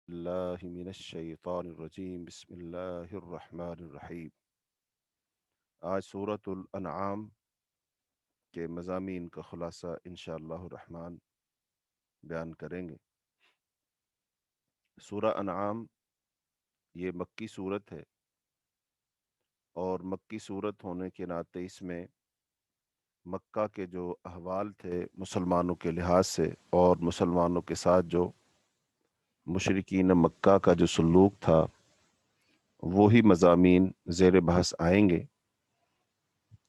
اللہ من الشیطان الرجیم بسم اللہ الرحمن الرحیم۔ آج سورۃ الانعام کے مضامین کا خلاصہ انشاءاللہ الرحمن بیان کریں گے۔ سورہ انعام یہ مکی صورت ہے، اور مکی صورت ہونے کے ناطے اس میں مکہ کے جو احوال تھے مسلمانوں کے لحاظ سے، اور مسلمانوں کے ساتھ جو مشرکین مکہ کا جو سلوک تھا، وہی مضامین زیر بحث آئیں گے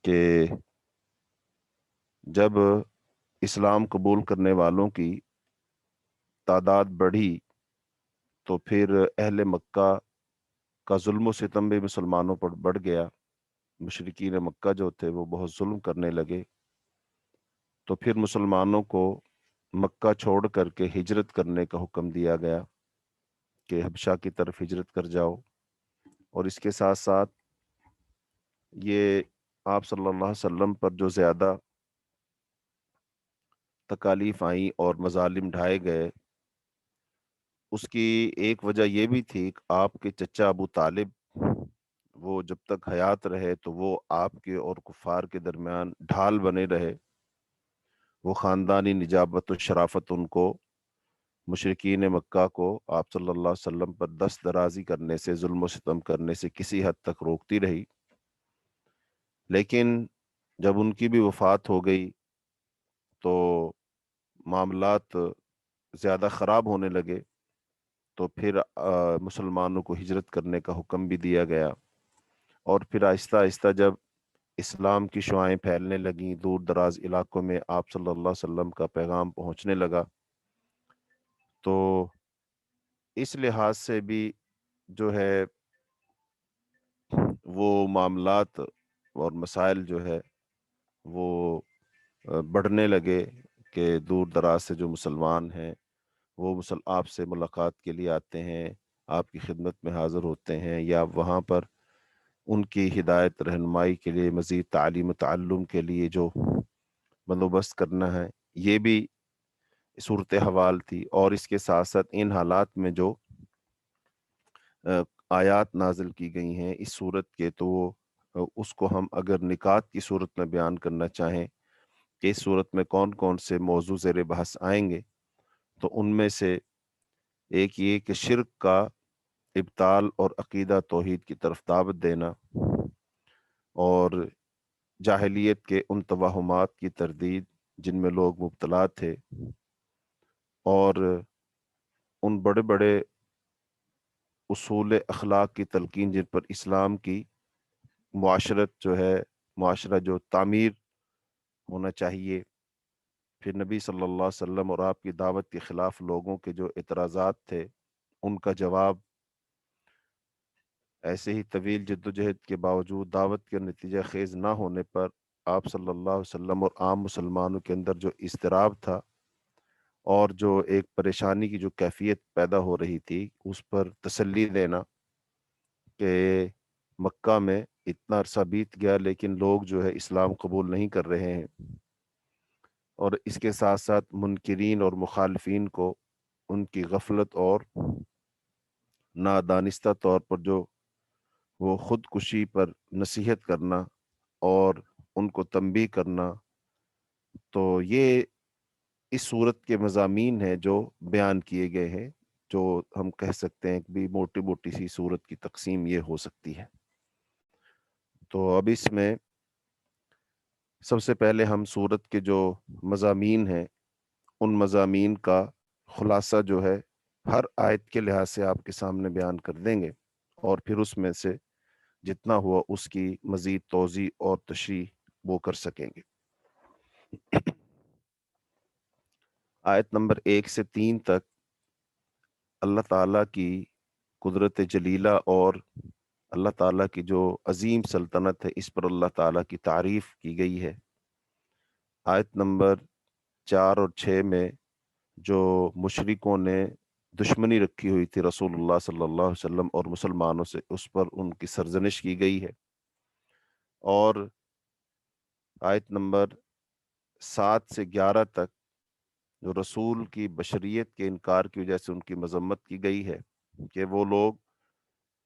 کہ جب اسلام قبول کرنے والوں کی تعداد بڑھی تو پھر اہل مکہ کا ظلم و ستم بھی مسلمانوں پر بڑھ گیا۔ مشرکین مکہ جو تھے وہ بہت ظلم کرنے لگے، تو پھر مسلمانوں کو مکہ چھوڑ کر کے ہجرت کرنے کا حکم دیا گیا کہ حبشہ کی طرف ہجرت کر جاؤ۔ اور اس کے ساتھ ساتھ یہ آپ صلی اللہ علیہ وسلم پر جو زیادہ تکالیف آئیں اور مظالم ڈھائے گئے، اس کی ایک وجہ یہ بھی تھی کہ آپ کے چچا ابو طالب وہ جب تک حیات رہے تو وہ آپ کے اور کفار کے درمیان ڈھال بنے رہے۔ وہ خاندانی نجابت و شرافت ان کو مشرکین مکہ کو آپ صلی اللہ علیہ وسلم پر دست درازی کرنے سے، ظلم و ستم کرنے سے کسی حد تک روکتی رہی۔ لیکن جب ان کی بھی وفات ہو گئی تو معاملات زیادہ خراب ہونے لگے، تو پھر مسلمانوں کو ہجرت کرنے کا حکم بھی دیا گیا۔ اور پھر آہستہ آہستہ جب اسلام کی شعائیں پھیلنے لگیں، دور دراز علاقوں میں آپ صلی اللہ علیہ وسلم کا پیغام پہنچنے لگا، تو اس لحاظ سے بھی جو ہے وہ معاملات اور مسائل جو ہے وہ بڑھنے لگے کہ دور دراز سے جو مسلمان ہیں وہ آپ سے ملاقات کے لیے آتے ہیں، آپ کی خدمت میں حاضر ہوتے ہیں، یا وہاں پر ان کی ہدایت رہنمائی کے لیے، مزید تعلیم و تعلم کے لیے جو بندوبست کرنا ہے، یہ بھی صورتحوال تھی۔ اور اس کے ساتھ ساتھ ان حالات میں جو آیات نازل کی گئی ہیں اس صورت کے، تو وہ اس کو ہم اگر نکات کی صورت میں بیان کرنا چاہیں کہ اس صورت میں کون کون سے موضوع زیر بحث آئیں گے، تو ان میں سے ایک یہ کہ شرک کا ابطال اور عقیدہ توحید کی طرف دعوت دینا، اور جاہلیت کے ان توہمات کی تردید جن میں لوگ مبتلا تھے، اور ان بڑے بڑے اصول اخلاق کی تلقین جن پر اسلام کی معاشرت جو ہے، معاشرہ جو تعمیر ہونا چاہیے۔ پھر نبی صلی اللہ علیہ وسلم اور آپ کی دعوت کے خلاف لوگوں کے جو اعتراضات تھے، ان کا جواب۔ ایسے ہی طویل جدوجہد کے باوجود دعوت کے نتیجہ خیز نہ ہونے پر آپ صلی اللہ علیہ وسلم اور عام مسلمانوں کے اندر جو اضطراب تھا اور جو ایک پریشانی کی جو کیفیت پیدا ہو رہی تھی، اس پر تسلی دینا کہ مکہ میں اتنا عرصہ بیت گیا لیکن لوگ جو ہے اسلام قبول نہیں کر رہے ہیں، اور اس کے ساتھ ساتھ منکرین اور مخالفین کو ان کی غفلت اور نادانستہ طور پر جو وہ خودکشی پر نصیحت کرنا اور ان کو تنبیہ کرنا، تو یہ اس صورت کے مضامین ہیں جو بیان کیے گئے ہیں، جو ہم کہہ سکتے ہیں کہ بھی موٹی موٹی سی صورت کی تقسیم یہ ہو سکتی ہے۔ تو اب اس میں سب سے پہلے ہم صورت کے جو مضامین ہیں ان مضامین کا خلاصہ جو ہے ہر آیت کے لحاظ سے آپ کے سامنے بیان کر دیں گے، اور پھر اس میں سے جتنا ہوا اس کی مزید توضیح اور تشریح وہ کر سکیں گے۔ آیت نمبر 1 سے 3 تک اللہ تعالیٰ کی قدرت جلیلہ اور اللہ تعالیٰ کی جو عظیم سلطنت ہے اس پر اللہ تعالیٰ کی تعریف کی گئی ہے۔ آیت نمبر 4 اور 6 میں جو مشرکوں نے دشمنی رکھی ہوئی تھی رسول اللہ صلی اللہ علیہ وسلم اور مسلمانوں سے، اس پر ان کی سرزنش کی گئی ہے۔ اور آیت نمبر 7 سے 11 تک جو رسول کی بشریت کے انکار کی وجہ سے ان کی مذمت کی گئی ہے کہ وہ لوگ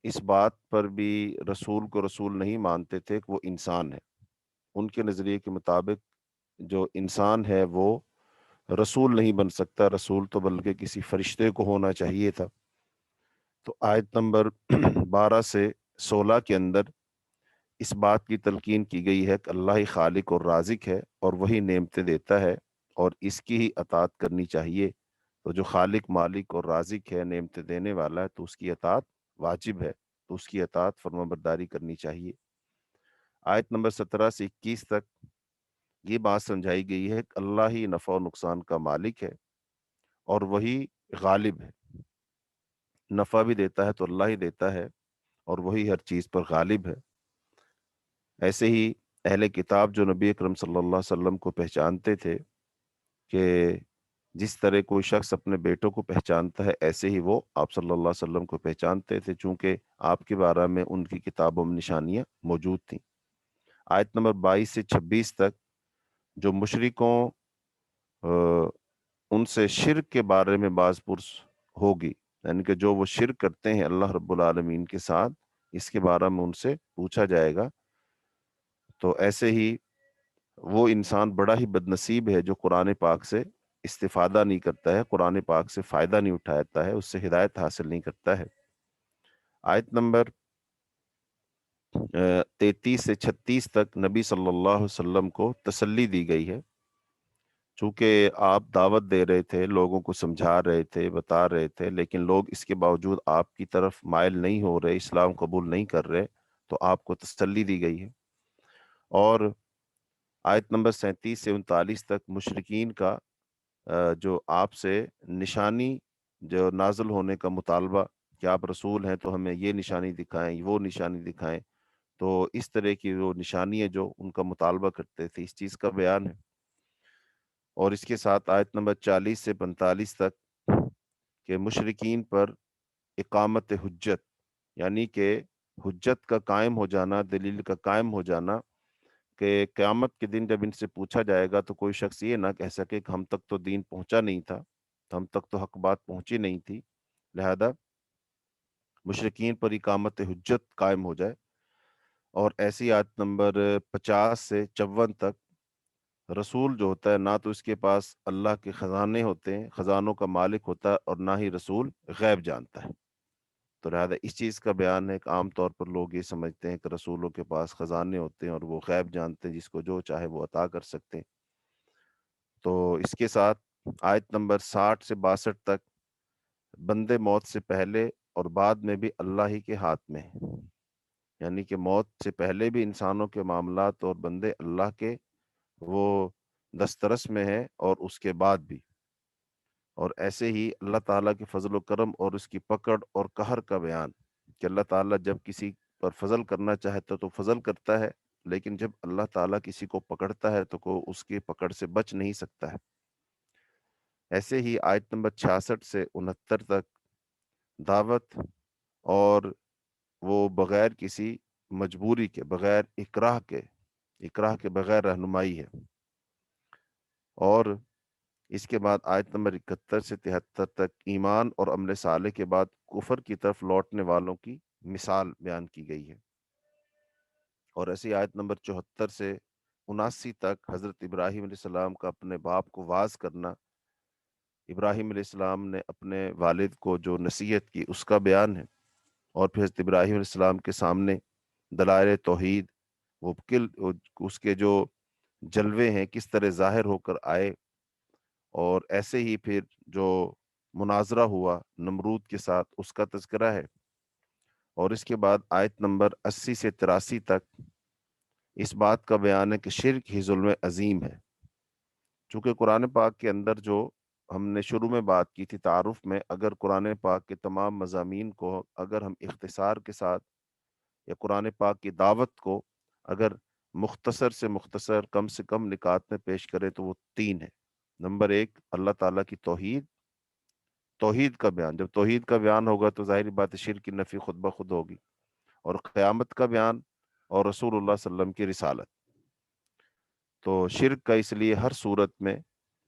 اس بات پر بھی رسول کو رسول نہیں مانتے تھے کہ وہ انسان ہے۔ ان کے نظریے کے مطابق جو انسان ہے وہ رسول نہیں بن سکتا، رسول تو بلکہ کسی فرشتے کو ہونا چاہیے تھا۔ تو آیت نمبر 12 سے 16 کے اندر اس بات کی تلقین کی گئی ہے کہ اللہ ہی خالق اور رازق ہے اور وہی نعمتیں دیتا ہے اور اس کی ہی اطاعت کرنی چاہیے۔ تو جو خالق مالک اور رازق ہے، نعمتیں دینے والا ہے، تو اس کی اطاعت واجب ہے، تو اس کی اطاعت فرمانبرداری کرنی چاہیے۔ آیت نمبر 17 سے 21 تک یہ بات سمجھائی گئی ہے کہ اللہ ہی نفع و نقصان کا مالک ہے اور وہی غالب ہے۔ نفع بھی دیتا ہے تو اللہ ہی دیتا ہے اور وہی ہر چیز پر غالب ہے۔ ایسے ہی اہل کتاب جو نبی اکرم صلی اللہ علیہ وسلم کو پہچانتے تھے کہ جس طرح کوئی شخص اپنے بیٹوں کو پہچانتا ہے، ایسے ہی وہ آپ صلی اللہ علیہ وسلم کو پہچانتے تھے، چونکہ آپ کے بارے میں ان کی کتابوں میں نشانیاں موجود تھیں۔ آیت نمبر 22 سے 26 تک جو مشرکوں ان سے شرک کے بارے میں باز پرس ہوگی، یعنی کہ جو وہ شرک کرتے ہیں اللہ رب العالمین کے ساتھ، اس کے بارے میں ان سے پوچھا جائے گا۔ تو ایسے ہی وہ انسان بڑا ہی بد نصیب ہے جو قرآن پاک سے استفادہ نہیں کرتا ہے، قرآن پاک سے فائدہ نہیں اٹھاتا ہے، اس سے ہدایت حاصل نہیں کرتا ہے۔ آیت نمبر 33 سے 36 تک نبی صلی اللہ علیہ وسلم کو تسلی دی گئی ہے، چونکہ آپ دعوت دے رہے تھے، لوگوں کو سمجھا رہے تھے، بتا رہے تھے، لیکن لوگ اس کے باوجود آپ کی طرف مائل نہیں ہو رہے، اسلام قبول نہیں کر رہے، تو آپ کو تسلی دی گئی ہے۔ اور آیت نمبر 37 سے 39 تک مشرکین کا جو آپ سے نشانی جو نازل ہونے کا مطالبہ کہ آپ رسول ہیں تو ہمیں یہ نشانی دکھائیں، وہ نشانی دکھائیں، تو اس طرح کی وہ نشانی ہے جو ان کا مطالبہ کرتے تھے، اس چیز کا بیان ہے۔ اور اس کے ساتھ آیت نمبر 40 سے 45 تک کہ مشرکین پر اقامت حجت، یعنی کہ حجت کا قائم ہو جانا، دلیل کا قائم ہو جانا، کہ قیامت کے دن جب ان سے پوچھا جائے گا تو کوئی شخص یہ نہ کہہ سکے کہ ہم تک تو دین پہنچا نہیں تھا، ہم تک تو حق بات پہنچی نہیں تھی، لہذا مشرکین پر اقامت حجت قائم ہو جائے۔ اور ایسی آیت نمبر 50 سے 54 تک رسول جو ہوتا ہے نہ تو اس کے پاس اللہ کے خزانے ہوتے ہیں، خزانوں کا مالک ہوتا ہے، اور نہ ہی رسول غیب جانتا ہے۔ تو لہٰذا اس چیز کا بیان ہے کہ عام طور پر لوگ یہ سمجھتے ہیں کہ رسولوں کے پاس خزانے ہوتے ہیں اور وہ غیب جانتے ہیں، جس کو جو چاہے وہ عطا کر سکتے ہیں۔ تو اس کے ساتھ آیت نمبر 60 سے 62 تک بندے موت سے پہلے اور بعد میں بھی اللہ ہی کے ہاتھ میں ہے، یعنی کہ موت سے پہلے بھی انسانوں کے معاملات اور بندے اللہ کے وہ دسترس میں ہے، اور اس کے بعد بھی۔ اور ایسے ہی اللہ تعالیٰ کے فضل و کرم اور اس کی پکڑ اور قہر کا بیان کہ اللہ تعالیٰ جب کسی پر فضل کرنا چاہتا تو فضل کرتا ہے، لیکن جب اللہ تعالیٰ کسی کو پکڑتا ہے تو کوئی اس کی پکڑ سے بچ نہیں سکتا ہے۔ ایسے ہی آیت نمبر 66 سے 69 تک دعوت اور وہ بغیر کسی مجبوری کے، بغیر اکراہ کے بغیر رہنمائی ہے۔ اور اس کے بعد آیت نمبر 71 سے 73 تک ایمان اور عمل صالح کے بعد کفر کی طرف لوٹنے والوں کی مثال بیان کی گئی ہے۔ اور ایسی آیت نمبر 74 سے 79 تک حضرت ابراہیم علیہ السلام کا اپنے باپ کو واعظ کرنا، ابراہیم علیہ السلام نے اپنے والد کو جو نصیحت کی اس کا بیان ہے۔ اور پھر حضرت ابراہیم علیہ السلام کے سامنے دلائل توحید، اس کے جو جلوے ہیں کس طرح ظاہر ہو کر آئے، اور ایسے ہی پھر جو مناظرہ ہوا نمرود کے ساتھ اس کا تذکرہ ہے۔ اور اس کے بعد آیت نمبر 80 سے 83 تک اس بات کا بیان ہے کہ شرک ہی ظلم عظیم ہے۔ چونکہ قرآن پاک کے اندر جو ہم نے شروع میں بات کی تھی تعارف میں، اگر قرآن پاک کے تمام مضامین کو اگر ہم اختصار کے ساتھ، یا قرآن پاک کی دعوت کو اگر مختصر سے مختصر کم سے کم نکات میں پیش کرے تو وہ 3 ہے۔ نمبر 1 اللہ تعالیٰ کی توحید کا بیان، جب توحید کا بیان ہوگا تو ظاہری بات ہے شرک کی نفی خود بخود ہوگی، اور قیامت کا بیان، اور رسول اللہ صلی اللہ علیہ وسلم کی رسالت۔ تو شرک کا اس لیے ہر صورت میں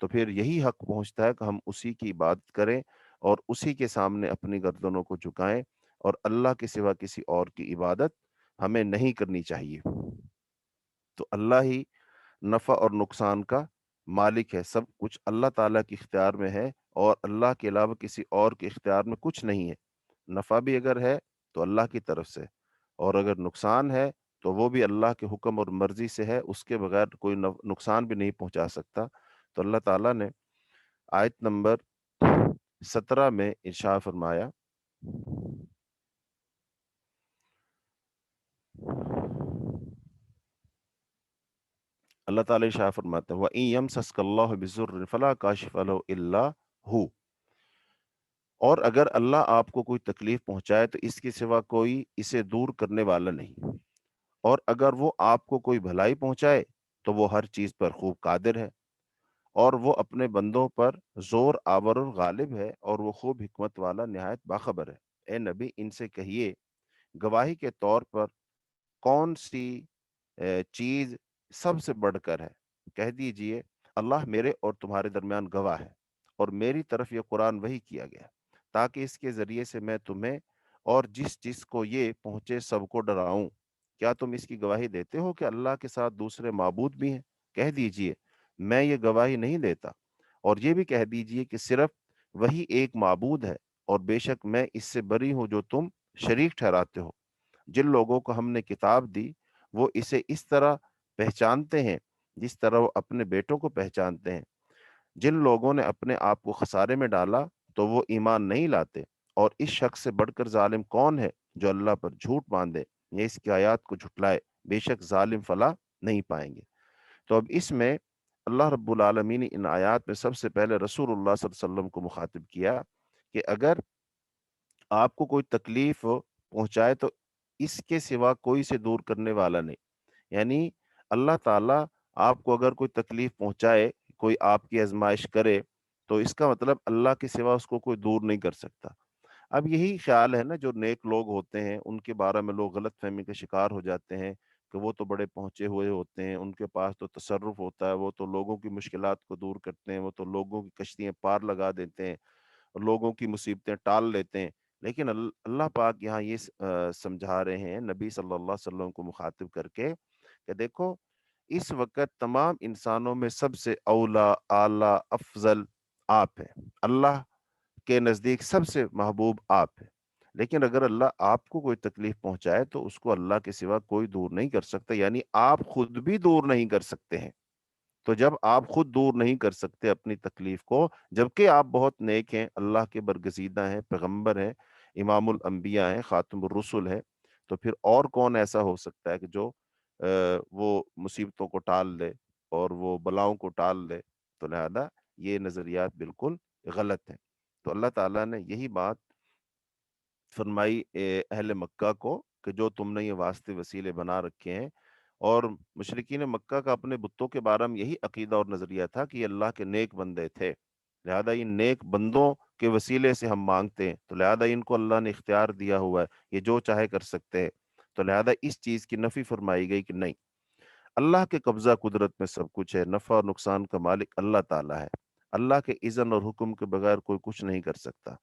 تو پھر یہی حق پہنچتا ہے کہ ہم اسی کی عبادت کریں اور اسی کے سامنے اپنی گردنوں کو جھکائیں، اور اللہ کے سوا کسی اور کی عبادت ہمیں نہیں کرنی چاہیے۔ تو اللہ ہی نفع اور نقصان کا مالک ہے، سب کچھ اللہ تعالیٰ کے اختیار میں ہے، اور اللہ کے علاوہ کسی اور کے اختیار میں کچھ نہیں ہے۔ نفع بھی اگر ہے تو اللہ کی طرف سے، اور اگر نقصان ہے تو وہ بھی اللہ کے حکم اور مرضی سے ہے، اس کے بغیر کوئی نقصان بھی نہیں پہنچا سکتا۔ تو اللہ تعالیٰ نے آیت نمبر 17 میں ارشاد فرمایا، اللہ تعالیٰ ارشاد فرماتے ہیں وَإِن يَمْسَسْكَ اللَّهُ بِضُرٍّ فَلَا كَاشِفَ لَهُ إِلَّا هُوَ، اور اگر اللہ آپ کو کوئی تکلیف پہنچائے تو اس کے سوا کوئی اسے دور کرنے والا نہیں، اور اگر وہ آپ کو کوئی بھلائی پہنچائے تو وہ ہر چیز پر خوب قادر ہے، اور وہ اپنے بندوں پر زور آور اور غالب ہے، اور وہ خوب حکمت والا نہایت باخبر ہے۔ اے نبی، ان سے کہیے گواہی کے طور پر کون سی چیز سب سے بڑھ کر ہے؟ کہہ دیجئے اللہ میرے اور تمہارے درمیان گواہ ہے، اور میری طرف یہ قرآن وحی کیا گیا تاکہ اس کے ذریعے سے میں تمہیں اور جس جس کو یہ پہنچے سب کو ڈراؤں۔ کیا تم اس کی گواہی دیتے ہو کہ اللہ کے ساتھ دوسرے معبود بھی ہیں؟ کہہ دیجئے میں یہ گواہی نہیں دیتا، اور یہ بھی کہہ دیجئے کہ صرف وہی ایک معبود ہے، اور بے شک میں اس سے بری ہوں جو تم شریک ٹھہراتے ہو۔ جن لوگوں کو ہم نے کتاب دی وہ اسے اس طرح پہچانتے ہیں جس طرح وہ اپنے بیٹوں کو پہچانتے ہیں۔ جن لوگوں نے اپنے آپ کو خسارے میں ڈالا تو وہ ایمان نہیں لاتے، اور اس شخص سے بڑھ کر ظالم کون ہے جو اللہ پر جھوٹ باندھے یا اس کی آیات کو جھٹلائے؟ بے شک ظالم فلاح نہیں پائیں گے۔ تو اب اس میں اللہ رب العالمین نے ان آیات میں سب سے پہلے رسول اللہ صلی اللہ علیہ وسلم کو مخاطب کیا کہ اگر آپ کو کوئی تکلیف پہنچائے تو اس کے سوا کوئی سے دور کرنے والا نہیں، یعنی اللہ تعالیٰ آپ کو اگر کوئی تکلیف پہنچائے، کوئی آپ کی آزمائش کرے، تو اس کا مطلب اللہ کے سوا اس کو کوئی دور نہیں کر سکتا۔ اب یہی خیال ہے نا، جو نیک لوگ ہوتے ہیں ان کے بارے میں لوگ غلط فہمی کا شکار ہو جاتے ہیں کہ وہ تو بڑے پہنچے ہوئے ہوتے ہیں، ان کے پاس تو تصرف ہوتا ہے، وہ تو لوگوں کی مشکلات کو دور کرتے ہیں، وہ تو لوگوں کی کشتیاں پار لگا دیتے ہیں، لوگوں کی مصیبتیں ٹال لیتے ہیں۔ لیکن اللہ پاک یہاں یہ سمجھا رہے ہیں نبی صلی اللہ علیہ وسلم کو مخاطب کر کے کہ دیکھو اس وقت تمام انسانوں میں سب سے اولا اعلیٰ افضل آپ ہیں، اللہ کے نزدیک سب سے محبوب آپ ہے۔ لیکن اگر اللہ آپ کو کوئی تکلیف پہنچائے تو اس کو اللہ کے سوا کوئی دور نہیں کر سکتا، یعنی آپ خود بھی دور نہیں کر سکتے ہیں۔ تو جب آپ خود دور نہیں کر سکتے اپنی تکلیف کو، جبکہ آپ بہت نیک ہیں، اللہ کے برگزیدہ ہیں، پیغمبر ہیں، امام الانبیاء ہیں، خاتم الرسل ہیں، تو پھر اور کون ایسا ہو سکتا ہے کہ جو وہ مصیبتوں کو ٹال دے اور وہ بلاؤں کو ٹال دے؟ تو لہذا یہ نظریات بالکل غلط ہیں۔ تو اللہ تعالیٰ نے یہی بات فرمائی اہل مکہ کو کہ جو تم نے یہ واسطے وسیلے بنا رکھے ہیں، اور مشرکین مکہ کا اپنے بتوں کے بارے میں یہی عقیدہ اور نظریہ تھا کہ یہ اللہ کے نیک بندے تھے، لہذا ان نیک بندوں کے وسیلے سے ہم مانگتے ہیں، تو لہذا ان کو اللہ نے اختیار دیا ہوا ہے، یہ جو چاہے کر سکتے ہیں۔ تو لہذا اس چیز کی نفی فرمائی گئی کہ نہیں، اللہ کے قبضہ قدرت میں سب کچھ ہے، نفع اور نقصان کا مالک اللہ تعالیٰ ہے، اللہ کے اذن اور حکم کے بغیر کوئی کچھ نہیں کر سکتا۔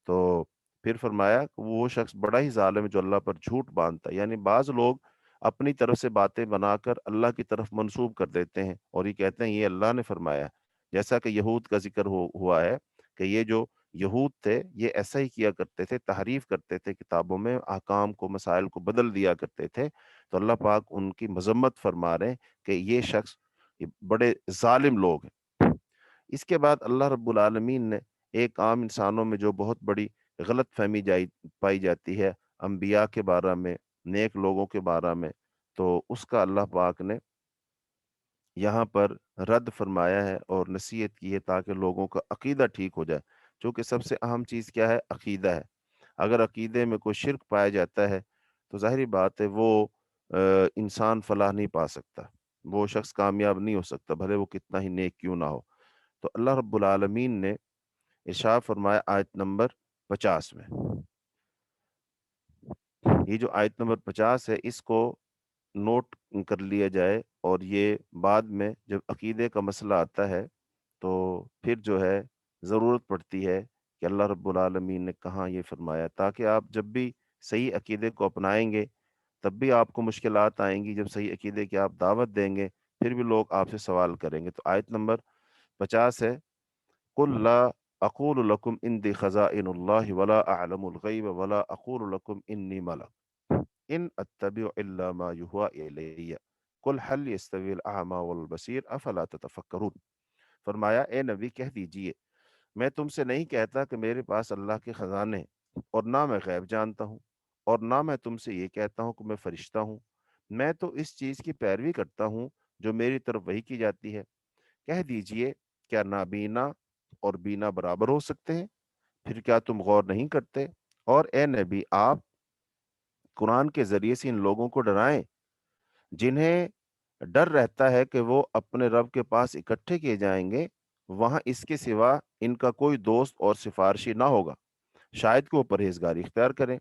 تو پھر فرمایا کہ وہ شخص بڑا ہی ظالم ہے جو اللہ پر جھوٹ باندھتا ہے، یعنی بعض لوگ اپنی طرف سے باتیں بنا کر اللہ کی طرف منسوب کر دیتے ہیں اور یہ کہتے ہیں یہ اللہ نے فرمایا، جیسا کہ یہود کا ذکر ہوا ہے کہ یہ جو یہود تھے یہ ایسا ہی کیا کرتے تھے، تحریف کرتے تھے، کتابوں میں احکام کو، مسائل کو بدل دیا کرتے تھے۔ تو اللہ پاک ان کی مذمت فرما رہے ہیں کہ یہ شخص یہ بڑے ظالم لوگ ہیں۔ اس کے بعد اللہ رب العالمین نے ایک عام انسانوں میں جو بہت بڑی غلط فہمی پائی جاتی ہے انبیاء کے بارے میں، نیک لوگوں کے بارے میں، تو اس کا اللہ پاک نے یہاں پر رد فرمایا ہے اور نصیحت کی ہے تاکہ لوگوں کا عقیدہ ٹھیک ہو جائے، چونکہ سب سے اہم چیز کیا ہے؟ عقیدہ ہے۔ اگر عقیدے میں کوئی شرک پایا جاتا ہے تو ظاہری بات ہے وہ انسان فلاح نہیں پا سکتا، وہ شخص کامیاب نہیں ہو سکتا، بھلے وہ کتنا ہی نیک کیوں نہ ہو۔ تو اللہ رب العالمین نے ارشاد فرمایا آیت نمبر 50 میں، یہ جو آیت نمبر 50 ہے اس کو نوٹ کر لیا جائے، اور یہ بعد میں جب عقیدے کا مسئلہ آتا ہے تو پھر جو ہے ضرورت پڑتی ہے کہ اللہ رب العالمین نے کہاں یہ فرمایا، تاکہ آپ جب بھی صحیح عقیدے کو اپنائیں گے تب بھی آپ کو مشکلات آئیں گی، جب صحیح عقیدے کی آپ دعوت دیں گے پھر بھی لوگ آپ سے سوال کریں گے۔ تو آیت نمبر 50 ہے، قل لا اقول لکم اندی خزائن اللہ ولا اعلم الغیب ولا اقول لکم انی ملک ان اتبع الا ما یوحى الی قل هل يستوی الاعمى والبصیر افلا تتفکرون۔ فرمایا اے نبی کہہ دیجئے میں تم سے نہیں کہتا کہ میرے پاس اللہ کے خزانے ہیں، اور نہ میں غیب جانتا ہوں، اور نہ میں تم سے یہ کہتا ہوں کہ میں فرشتہ ہوں۔ میں تو اس چیز کی پیروی کرتا ہوں جو میری طرف وحی کی جاتی ہے۔ کہہ دیجئے کیا نابینا اور بینا برابر ہو سکتے ہیں؟ پھر کیا تم غور نہیں کرتے؟ اور اے نبی آپ قرآن کے ذریعے سے ان لوگوں کو ڈرائیں جنہیں ڈر رہتا ہے کہ وہ اپنے رب کے پاس اکٹھے کیے جائیں گے، وہاں اس کے سوا ان کا کوئی دوست اور سفارشی نہ ہوگا، شاید کہ وہ پرہیزگاری اختیار کریں۔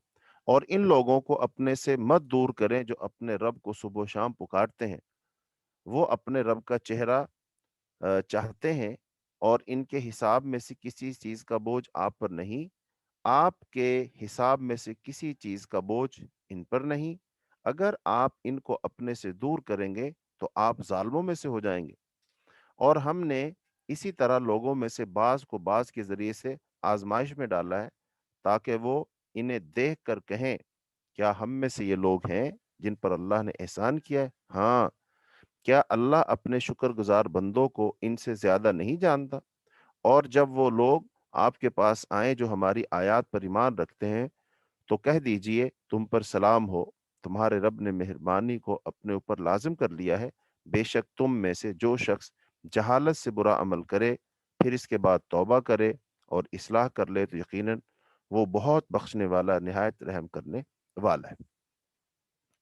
اور ان لوگوں کو اپنے سے مت دور کریں جو اپنے رب کو صبح و شام پکارتے ہیں، وہ اپنے رب کا چہرہ چاہتے ہیں، اور ان کے حساب میں سے کسی چیز کا بوجھ آپ پر نہیں، آپ کے حساب میں سے کسی چیز کا بوجھ ان پر نہیں۔ اگر آپ ان کو اپنے سے دور کریں گے تو آپ ظالموں میں سے ہو جائیں گے۔ اور ہم نے اسی طرح لوگوں میں سے بعض کو بعض کے ذریعے سے آزمائش میں ڈالا ہے، تاکہ وہ انہیں دیکھ کر کہیں کیا ہم میں سے یہ لوگ ہیں جن پر اللہ نے احسان کیا ہے؟ ہاں، کیا اللہ اپنے شکر گزار بندوں کو ان سے زیادہ نہیں جانتا؟ اور جب وہ لوگ آپ کے پاس آئیں جو ہماری آیات پر ایمان رکھتے ہیں تو کہہ دیجئے تم پر سلام ہو، تمہارے رب نے مہربانی کو اپنے اوپر لازم کر لیا ہے۔ بے شک تم میں سے جو شخص جہالت سے برا عمل کرے پھر اس کے بعد توبہ کرے اور اصلاح کر لے تو یقیناً وہ بہت بخشنے والا نہایت رحم کرنے والا ہے۔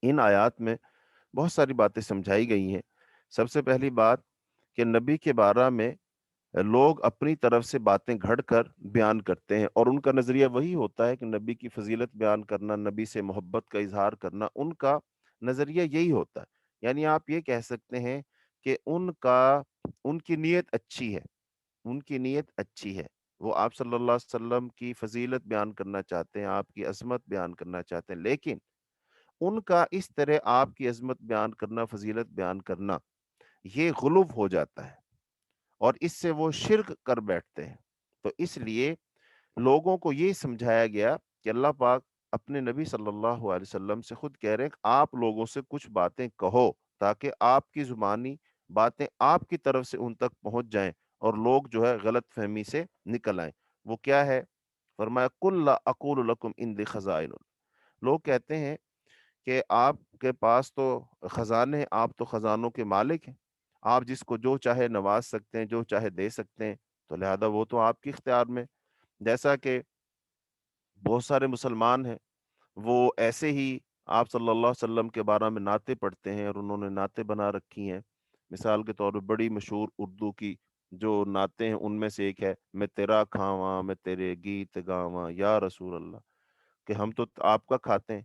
ان آیات میں بہت ساری باتیں سمجھائی گئی ہیں۔ سب سے پہلی بات کہ نبی کے بارے میں لوگ اپنی طرف سے باتیں گھڑ کر بیان کرتے ہیں، اور ان کا نظریہ وہی ہوتا ہے کہ نبی کی فضیلت بیان کرنا، نبی سے محبت کا اظہار کرنا، ان کا نظریہ یہی ہوتا ہے۔ یعنی آپ یہ کہہ سکتے ہیں کہ ان کی نیت اچھی ہے، ان کی نیت اچھی ہے، وہ آپ صلی اللہ علیہ وسلم کی فضیلت بیان کرنا چاہتے ہیں، آپ کی عظمت بیان کرنا چاہتے ہیں، لیکن ان کا اس طرح آپ کی عظمت بیان کرنا، فضیلت بیان کرنا، یہ غلو ہو جاتا ہے اور اس سے وہ شرک کر بیٹھتے ہیں۔ تو اس لیے لوگوں کو یہ سمجھایا گیا کہ اللہ پاک اپنے نبی صلی اللہ علیہ وسلم سے خود کہہ رہے ہیں کہ آپ لوگوں سے کچھ باتیں کہو تاکہ آپ کی زبانی باتیں آپ کی طرف سے ان تک پہنچ جائیں اور لوگ جو ہے غلط فہمی سے نکل آئیں۔ وہ کیا ہے؟ فرمایا قل لا اقول لکم عندی خزائن۔ لوگ کہتے ہیں کہ آپ کے پاس تو خزانے ہیں، آپ تو خزانوں کے مالک ہیں، آپ جس کو جو چاہے نواز سکتے ہیں، جو چاہے دے سکتے ہیں، تو لہذا وہ تو آپ کے اختیار میں۔ جیسا کہ بہت سارے مسلمان ہیں، وہ ایسے ہی آپ صلی اللہ علیہ وسلم کے بارے میں نعتیں پڑھتے ہیں اور انہوں نے نعتیں بنا رکھی ہیں۔ مثال کے طور پر بڑی مشہور اردو کی جو نعتیں ہیں ان میں سے ایک ہے، میں تیرا کھاواں میں تیرے گیت گاواں یا رسول اللہ، کہ ہم تو آپ کا کھاتے ہیں،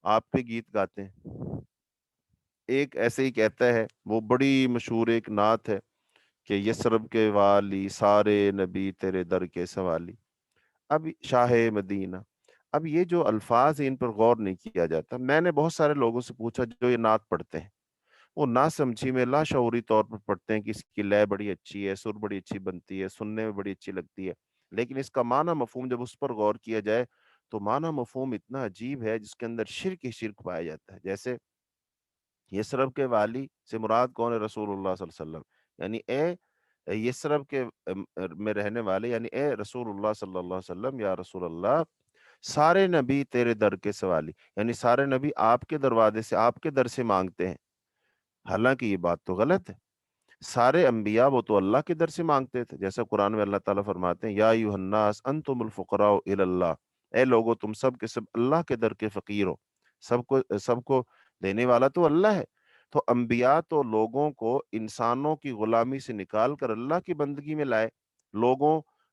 آپ پہ گیت گاتے ہیں۔ ایک ایسے ہی کہتا ہے، وہ بڑی مشہور ایک نعت ہے کہ یسرب کے والی سارے نبی تیرے در کے سوالی، اب شاہ مدینہ۔ اب یہ جو الفاظ ہیں ان پر غور نہیں کیا جاتا۔ میں نے بہت سارے لوگوں سے پوچھا جو یہ نعت پڑھتے ہیں، وہ نہ سمجھی میں لاشعوری طور پر پڑھتے ہیں کہ اس کی لے بڑی اچھی ہے، سر بڑی اچھی بنتی ہے، سننے میں بڑی اچھی لگتی ہے، لیکن اس کا معنی مفہوم جب اس پر غور کیا جائے تو معنی مفہوم اتنا عجیب ہے جس کے اندر شرک ہی شرک پایا جاتا ہے۔ جیسے یسرب کے والی سے مراد کون ہے؟ رسول اللہ صلی اللہ علیہ وسلم، یعنی اے یسرب کے میں رہنے والے، یعنی اے رسول اللہ صلی اللہ علیہ وسلم، یا رسول اللہ سارے نبی تیرے در کے سوالی، یعنی سارے نبی آپ کے دروازے سے، آپ کے در سے مانگتے ہیں۔ حالانکہ یہ بات تو غلط ہے، سارے انبیاء وہ تو اللہ کے در سے مانگتے تھے، جیسا قرآن میں اللہ تعالیٰ فرماتے ہیں یا ایھا الناس انتم الفقراء الی اللہ، اے لوگو تم سب کے سب اللہ کے در کے فقیر ہو، سب کو دینے والا تو اللہ ہے۔ تو انبیاء تو لوگوں کو انسانوں کی غلامی سے نکال کر اللہ کی بندگی میں لائے۔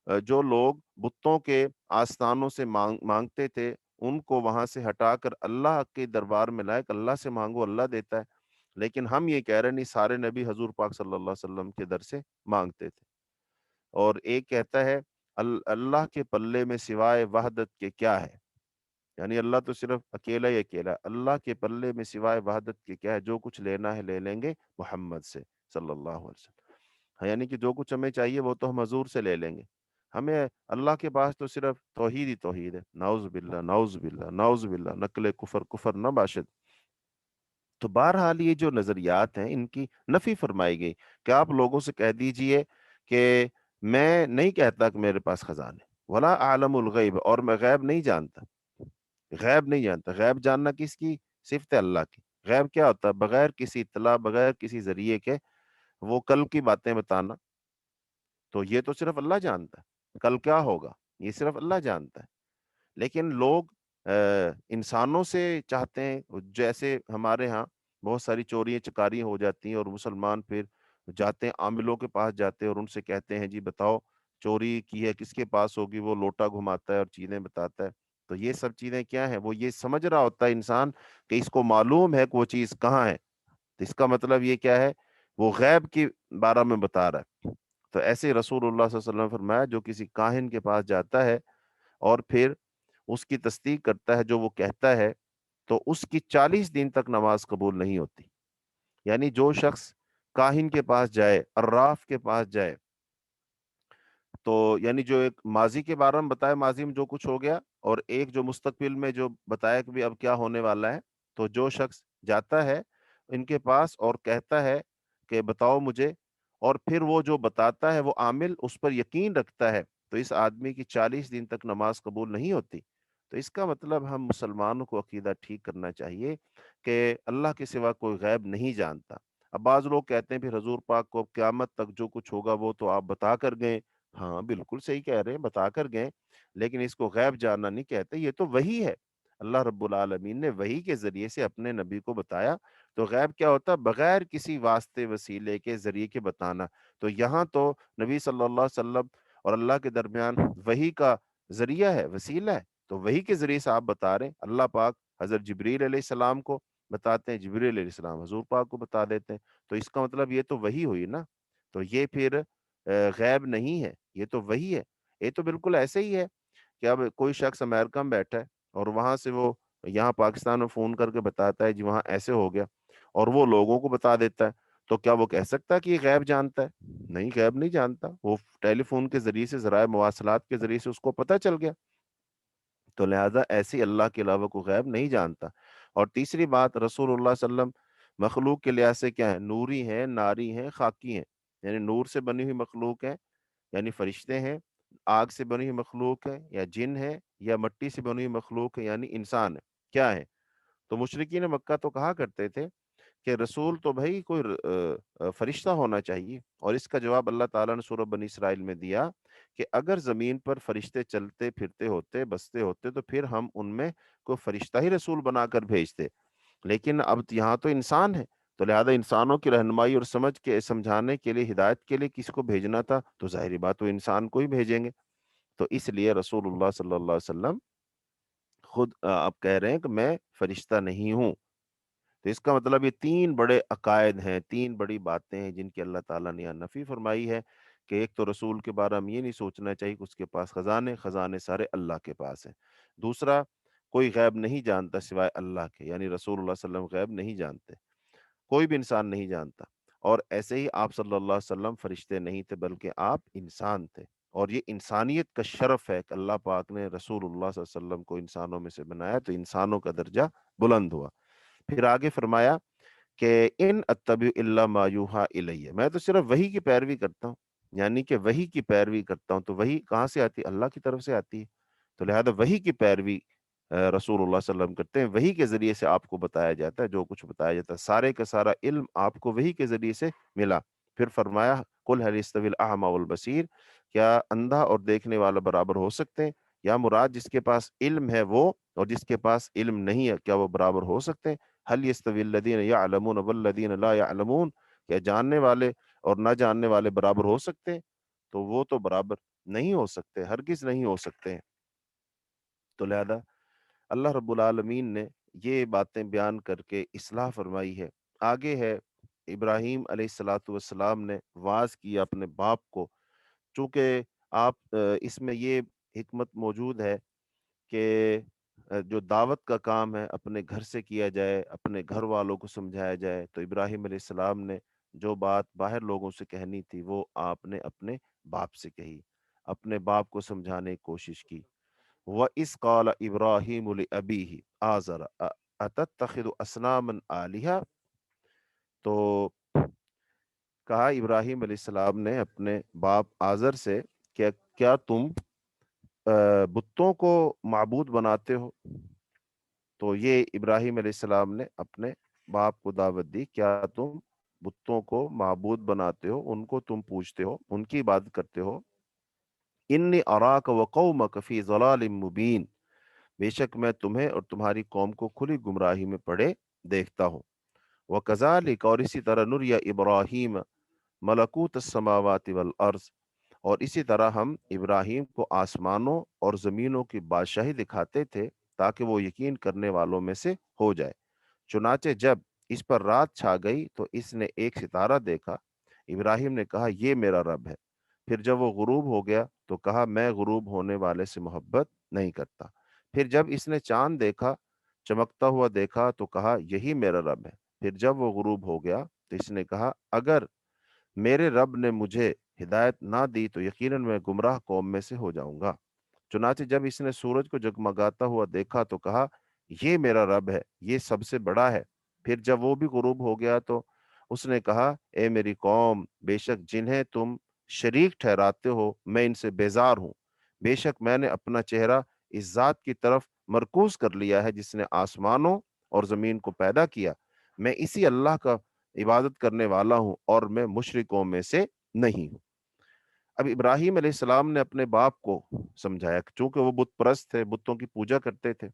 جو لوگ بتوں کے آستانوں سے مانگتے تھے ان کو وہاں سے ہٹا کر اللہ کے دربار میں لائے کہ اللہ سے مانگو، اللہ دیتا ہے۔ لیکن ہم یہ کہہ رہے نہیں، سارے نبی حضور پاک صلی اللہ علیہ وسلم کے در سے مانگتے تھے۔ اور ایک کہتا ہے اللہ کے پلے میں سوائے وحدت کے کیا ہے، یعنی اللہ تو صرف اکیلا ہی اکیلا ہے، اللہ کے پلے میں سوائے وحدت کے کیا ہے، جو کچھ لینا ہے لے لیں گے محمد سے صلی اللہ علیہ وسلم. ہاں، یعنی کہ جو کچھ ہمیں چاہیے وہ تو ہم حضور سے لے لیں گے. ہمیں اللہ کے پاس تو صرف توحید ہی توحید ہے. نعوذ باللہ نعوذ باللہ نعوذ باللہ، نقل کفر کفر نہ باشد. تو بہرحال یہ جو نظریات ہیں ان کی نفی فرمائی گئی کہ آپ لوگوں سے کہہ دیجئے کہ میں نہیں کہتا کہ میرے پاس خزانے، ولا عالم الغیب، اور میں غیب نہیں جانتا. غیب نہیں جانتا. غیب جاننا کس کی صفت ہے؟ اللہ کی. غیب کیا ہوتا ہے؟ بغیر کسی اطلاع، بغیر کسی ذریعے کے وہ کل کی باتیں بتانا. تو یہ تو صرف اللہ جانتا ہے کل کیا ہوگا، یہ صرف اللہ جانتا ہے. لیکن لوگ انسانوں سے چاہتے ہیں، جیسے ہمارے ہاں بہت ساری چوریاں چکاریاں ہو جاتی ہیں اور مسلمان پھر جاتے ہیں عاملوں کے پاس جاتے ہیں اور ان سے کہتے ہیں جی بتاؤ چوری کی ہے کس کے پاس ہوگی، وہ لوٹا گھماتا ہے اور چیزیں بتاتا ہے. تو یہ سب چیزیں کیا ہیں؟ وہ یہ سمجھ رہا ہوتا ہے انسان کہ اس کو معلوم ہے کہ وہ چیز کہاں ہے. تو اس کا مطلب یہ کیا ہے؟ وہ غیب کے بارے میں بتا رہا ہے. تو ایسے رسول اللہ صلی اللہ علیہ وسلم نے فرمایا جو کسی کاہن کے پاس جاتا ہے اور پھر اس کی تصدیق کرتا ہے جو وہ کہتا ہے، تو اس کی 40 دن تک نماز قبول نہیں ہوتی. یعنی جو شخص کاہن کے پاس جائے، عراف کے پاس جائے، تو یعنی جو ایک ماضی کے بارے میں بتائے ماضی میں جو کچھ ہو گیا، اور ایک جو مستقبل میں جو بتایا کہ بھی اب کیا ہونے والا ہے. تو جو شخص جاتا ہے ان کے پاس اور کہتا ہے کہ بتاؤ مجھے، اور پھر وہ جو بتاتا ہے وہ عامل اس پر یقین رکھتا ہے، تو اس آدمی کی 40 دن تک نماز قبول نہیں ہوتی. تو اس کا مطلب ہم مسلمانوں کو عقیدہ ٹھیک کرنا چاہیے کہ اللہ کے سوا کوئی غیب نہیں جانتا. اب بعض لوگ کہتے ہیں پھر حضور پاک کو قیامت تک جو کچھ ہوگا وہ تو آپ بتا کر گئے. ہاں بالکل صحیح کہہ رہے ہیں، بتا کر گئے، لیکن اس کو غیب جاننا نہیں کہتے. یہ تو وحی ہے، اللہ رب العالمین نے وحی کے ذریعے سے اپنے نبی کو بتایا. تو غیب کیا ہوتا ہے؟ بغیر کسی واسطے وسیلے کے ذریعے کے بتانا. تو یہاں تو نبی صلی اللہ علیہ وسلم اور اللہ کے درمیان وحی کا ذریعہ ہے، وسیلہ ہے. تو وحی کے ذریعے سے آپ بتا رہے ہیں. اللہ پاک حضرت جبریل علیہ السلام کو بتاتے ہیں، جبریل علیہ السلام حضور پاک کو بتا دیتے ہیں. تو اس کا مطلب یہ تو وحی ہوئی نا. تو یہ پھر غیب نہیں ہے، یہ تو وہی ہے. یہ تو بالکل ایسے ہی ہے کہ اب کوئی شخص امریکہ میں بیٹھا ہے اور وہاں سے وہ یہاں پاکستان میں فون کر کے بتاتا ہے جی وہاں ایسے ہو گیا، اور وہ لوگوں کو بتا دیتا ہے. تو کیا وہ کہہ سکتا ہے کہ یہ غیب جانتا ہے؟ نہیں، غیب نہیں جانتا. وہ ٹیلی فون کے ذریعے سے، ذرائع مواصلات کے ذریعے سے اس کو پتہ چل گیا. تو لہذا ایسی اللہ کے علاوہ کو غیب نہیں جانتا. اور تیسری بات، رسول اللہ صلی اللہ علیہ وسلم مخلوق کے لحاظ سے کیا ہے؟ نوری ہیں، ناری ہیں، خاکی ہیں. یعنی نور سے بنی ہوئی مخلوق ہے، یعنی فرشتے ہیں. آگ سے بنی ہوئی مخلوق ہے یا جن ہے، یا مٹی سے بنی ہوئی مخلوق ہے یعنی انسان ہے. کیا ہے؟ تو مشرکین مکہ تو کہا کرتے تھے کہ رسول تو بھائی کوئی فرشتہ ہونا چاہیے. اور اس کا جواب اللہ تعالیٰ نے سورہ بنی اسرائیل میں دیا کہ اگر زمین پر فرشتے چلتے پھرتے ہوتے، بستے ہوتے، تو پھر ہم ان میں کوئی فرشتہ ہی رسول بنا کر بھیجتے. لیکن اب یہاں تو انسان ہے، تو لہذا انسانوں کی رہنمائی اور سمجھانے کے لیے، ہدایت کے لیے کس کو بھیجنا تھا؟ تو ظاہری بات وہ انسان کو ہی بھیجیں گے. تو اس لیے رسول اللہ صلی اللہ علیہ وسلم خود آپ کہہ رہے ہیں کہ میں فرشتہ نہیں ہوں. تو اس کا مطلب یہ 3 بڑے عقائد ہیں، 3 بڑی باتیں ہیں جن کی اللہ تعالیٰ نے یہاں نفی فرمائی ہے. کہ ایک تو رسول کے بارے میں یہ نہیں سوچنا چاہیے کہ اس کے پاس خزانے سارے اللہ کے پاس ہیں. دوسرا، کوئی غیب نہیں جانتا سوائے اللہ کے، یعنی رسول اللہ صلی اللہ علیہ وسلم غیب نہیں جانتے، کوئی بھی انسان نہیں جانتا. اور ایسے ہی آپ صلی اللہ علیہ وسلم فرشتے نہیں تھے بلکہ آپ انسان تھے. اور یہ انسانیت کا شرف ہے کہ اللہ پاک نے رسول اللہ صلی اللہ علیہ وسلم کو انسانوں میں سے بنایا، تو انسانوں کا درجہ بلند ہوا. پھر آگے فرمایا کہ ان اتبع الا ما یوحى الیہ، میں تو صرف وہی کی پیروی کرتا ہوں. یعنی کہ وہی کی پیروی کرتا ہوں. تو وہی کہاں سے آتی ہے؟ اللہ کی طرف سے آتی ہے. تو لہذا وہی کی پیروی رسول اللہ صلی اللہ علیہ وسلم کرتے ہیں. وہی کے ذریعے سے آپ کو بتایا جاتا ہے جو کچھ بتایا جاتا ہے. سارے کا سارا علم آپ کو وہی کے ذریعے سے ملا. پھر فرمایا قل هل يستوي الاعمى والبصير، کیا اندھا اور دیکھنے والا برابر ہو سکتے ہیں؟ یا مراد جس کے پاس علم ہے وہ اور جس کے پاس علم نہیں ہے، کیا وہ برابر ہو سکتے ہیں؟ هل يستوي الذين يعلمون والذين لا يعلمون، کیا جاننے والے اور نہ جاننے والے برابر ہو سکتے ہیں؟ تو وہ تو برابر نہیں ہو سکتے، ہرگز نہیں ہو سکتے ہیں. تو لہذا اللہ رب العالمین نے یہ باتیں بیان کر کے اصلاح فرمائی ہے. آگے ہے ابراہیم علیہ الصلاۃ والسلام نے واز کیا اپنے باپ کو چونکہ آپ اس میں یہ حکمت موجود ہے کہ جو دعوت کا کام ہے اپنے گھر سے کیا جائے، اپنے گھر والوں کو سمجھایا جائے، تو ابراہیم علیہ السلام نے جو بات باہر لوگوں سے کہنی تھی وہ آپ نے اپنے باپ سے کہی، اپنے باپ کو سمجھانے کی کوشش کی۔ وَإِذْ قَالَ إِبْرَاهِيمُ لِأَبِيهِ آزَرَ أَتَتَّخِذُ أَصْنَامًا آلِهَةً، تو کہا ابراہیم علیہ السلام نے اپنے باپ آزر سے کہ کیا تم بتوں کو معبود بناتے ہو؟ تو یہ ابراہیم علیہ السلام نے اپنے باپ کو دعوت دی، کیا تم بتوں کو معبود بناتے ہو، ان کو تم پوجتے ہو، ان کی عبادت کرتے ہو؟ انی اراک وقومک فی ضلال مبین، بے شک میں تمہیں اور تمہاری قوم کو کھلی گمراہی میں پڑے دیکھتا ہوں۔ وکذالک، اور اسی طرح نری ابراہیم ملکوت السماوات والارض، اور اسی طرح ہم ابراہیم کو آسمانوں اور زمینوں کی بادشاہی دکھاتے تھے تاکہ وہ یقین کرنے والوں میں سے ہو جائے۔ چنانچہ جب اس پر رات چھا گئی تو اس نے ایک ستارہ دیکھا، ابراہیم نے کہا یہ میرا رب ہے۔ پھر جب وہ غروب ہو گیا تو کہا میں غروب ہونے والے سے محبت نہیں کرتا۔ پھر جب اس نے چاند دیکھا، چمکتا ہوا دیکھا، تو کہا یہی میرا رب ہے۔ پھر جب وہ غروب ہو گیا تو اس نے کہا اگر میرے رب نے مجھے ہدایت نہ دی تو یقیناً میں گمراہ قوم میں سے ہو جاؤں گا۔ چنانچہ جب اس نے سورج کو جگمگاتا ہوا دیکھا تو کہا یہ میرا رب ہے، یہ سب سے بڑا ہے۔ پھر جب وہ بھی غروب ہو گیا تو اس نے کہا اے میری قوم، بے شک جنہیں تم شریک ٹھہراتے ہو میں ان سے بیزار ہوں۔ بے شک میں نے اپنا چہرہ اس ذات کی طرف مرکوز کر لیا ہے جس نے آسمانوں اور زمین کو پیدا کیا، میں اسی اللہ کا عبادت کرنے والا ہوں اور میں مشرکوں میں سے نہیں ہوں۔ اب ابراہیم علیہ السلام نے اپنے باپ کو سمجھایا، چونکہ وہ بت پرست تھے، بتوں کی پوجا کرتے تھے،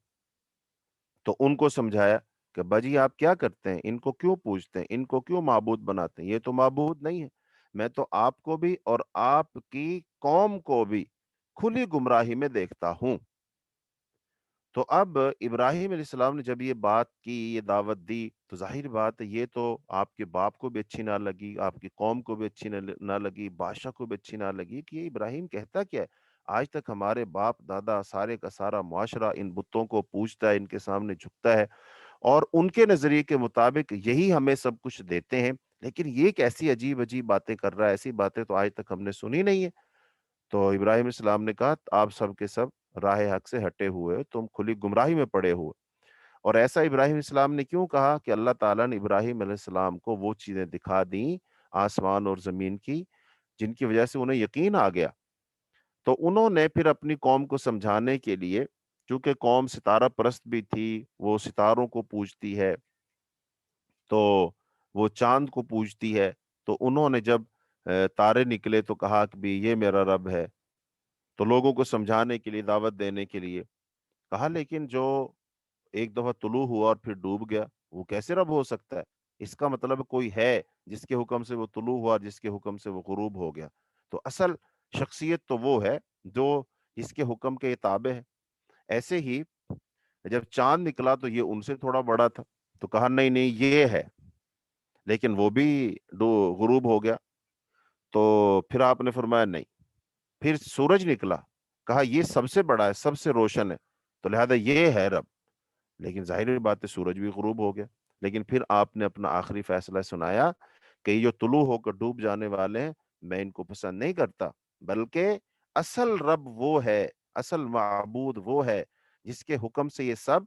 تو ان کو سمجھایا کہ باجی آپ کیا کرتے ہیں، ان کو کیوں پوجتے ہیں، ان کو کیوں معبود بناتے ہیں، یہ تو معبود نہیں ہے، میں تو آپ کو بھی اور آپ کی قوم کو بھی کھلی گمراہی میں دیکھتا ہوں۔ تو اب ابراہیم علیہ السلام نے جب یہ بات کی، یہ دعوت دی، تو ظاہر بات ہے یہ تو آپ کے باپ کو بھی اچھی نہ لگی، آپ کی قوم کو بھی اچھی نہ لگی، بادشاہ کو بھی اچھی نہ لگی کہ یہ ابراہیم کہتا کیا ہے، آج تک ہمارے باپ دادا سارے کا سارا معاشرہ ان بتوں کو پوجتا ہے، ان کے سامنے جھکتا ہے اور ان کے نظریے کے مطابق یہی ہمیں سب کچھ دیتے ہیں، لیکن یہ کیسی عجیب عجیب باتیں کر رہا ہے، ایسی باتیں تو آج تک ہم نے سنی نہیں ہے۔ تو ابراہیم علیہ السلام نے کہا آپ سب کے سب راہ حق سے ہٹے ہوئے، تم کھلی گمراہی میں پڑے ہوئے۔ اور ایسا ابراہیم علیہ السلام نے کیوں کہا کہ اللہ تعالیٰ نے ابراہیم علیہ السلام کو وہ چیزیں دکھا دیں آسمان اور زمین کی جن کی وجہ سے انہیں یقین آ گیا۔ تو انہوں نے پھر اپنی قوم کو سمجھانے کے لیے، چونکہ قوم ستارہ پرست بھی تھی، وہ ستاروں کو پوجتی ہے، تو وہ چاند کو پوجتی ہے، تو انہوں نے جب تارے نکلے تو کہا کہ بھی یہ میرا رب ہے، تو لوگوں کو سمجھانے کے لیے، دعوت دینے کے لیے کہا لیکن جو ایک دفعہ طلوع ہوا اور پھر ڈوب گیا وہ کیسے رب ہو سکتا ہے؟ اس کا مطلب کوئی ہے جس کے حکم سے وہ طلوع ہوا، جس کے حکم سے وہ غروب ہو گیا۔ تو اصل شخصیت تو وہ ہے جو اس کے حکم کے تابع ہے۔ ایسے ہی جب چاند نکلا تو یہ ان سے تھوڑا بڑا تھا، تو کہا نہیں نہیں یہ ہے، لیکن وہ بھی غروب ہو گیا۔ تو پھر آپ نے فرمایا نہیں۔ پھر سورج نکلا، کہا یہ سب سے بڑا ہے، سب سے روشن ہے، تو لہذا یہ ہے رب، لیکن ظاہر بات ہے سورج بھی غروب ہو گیا۔ لیکن پھر آپ نے اپنا آخری فیصلہ سنایا کہ یہ جو طلوع ہو کر ڈوب جانے والے ہیں میں ان کو پسند نہیں کرتا، بلکہ اصل رب وہ ہے، اصل معبود وہ ہے جس کے حکم سے یہ سب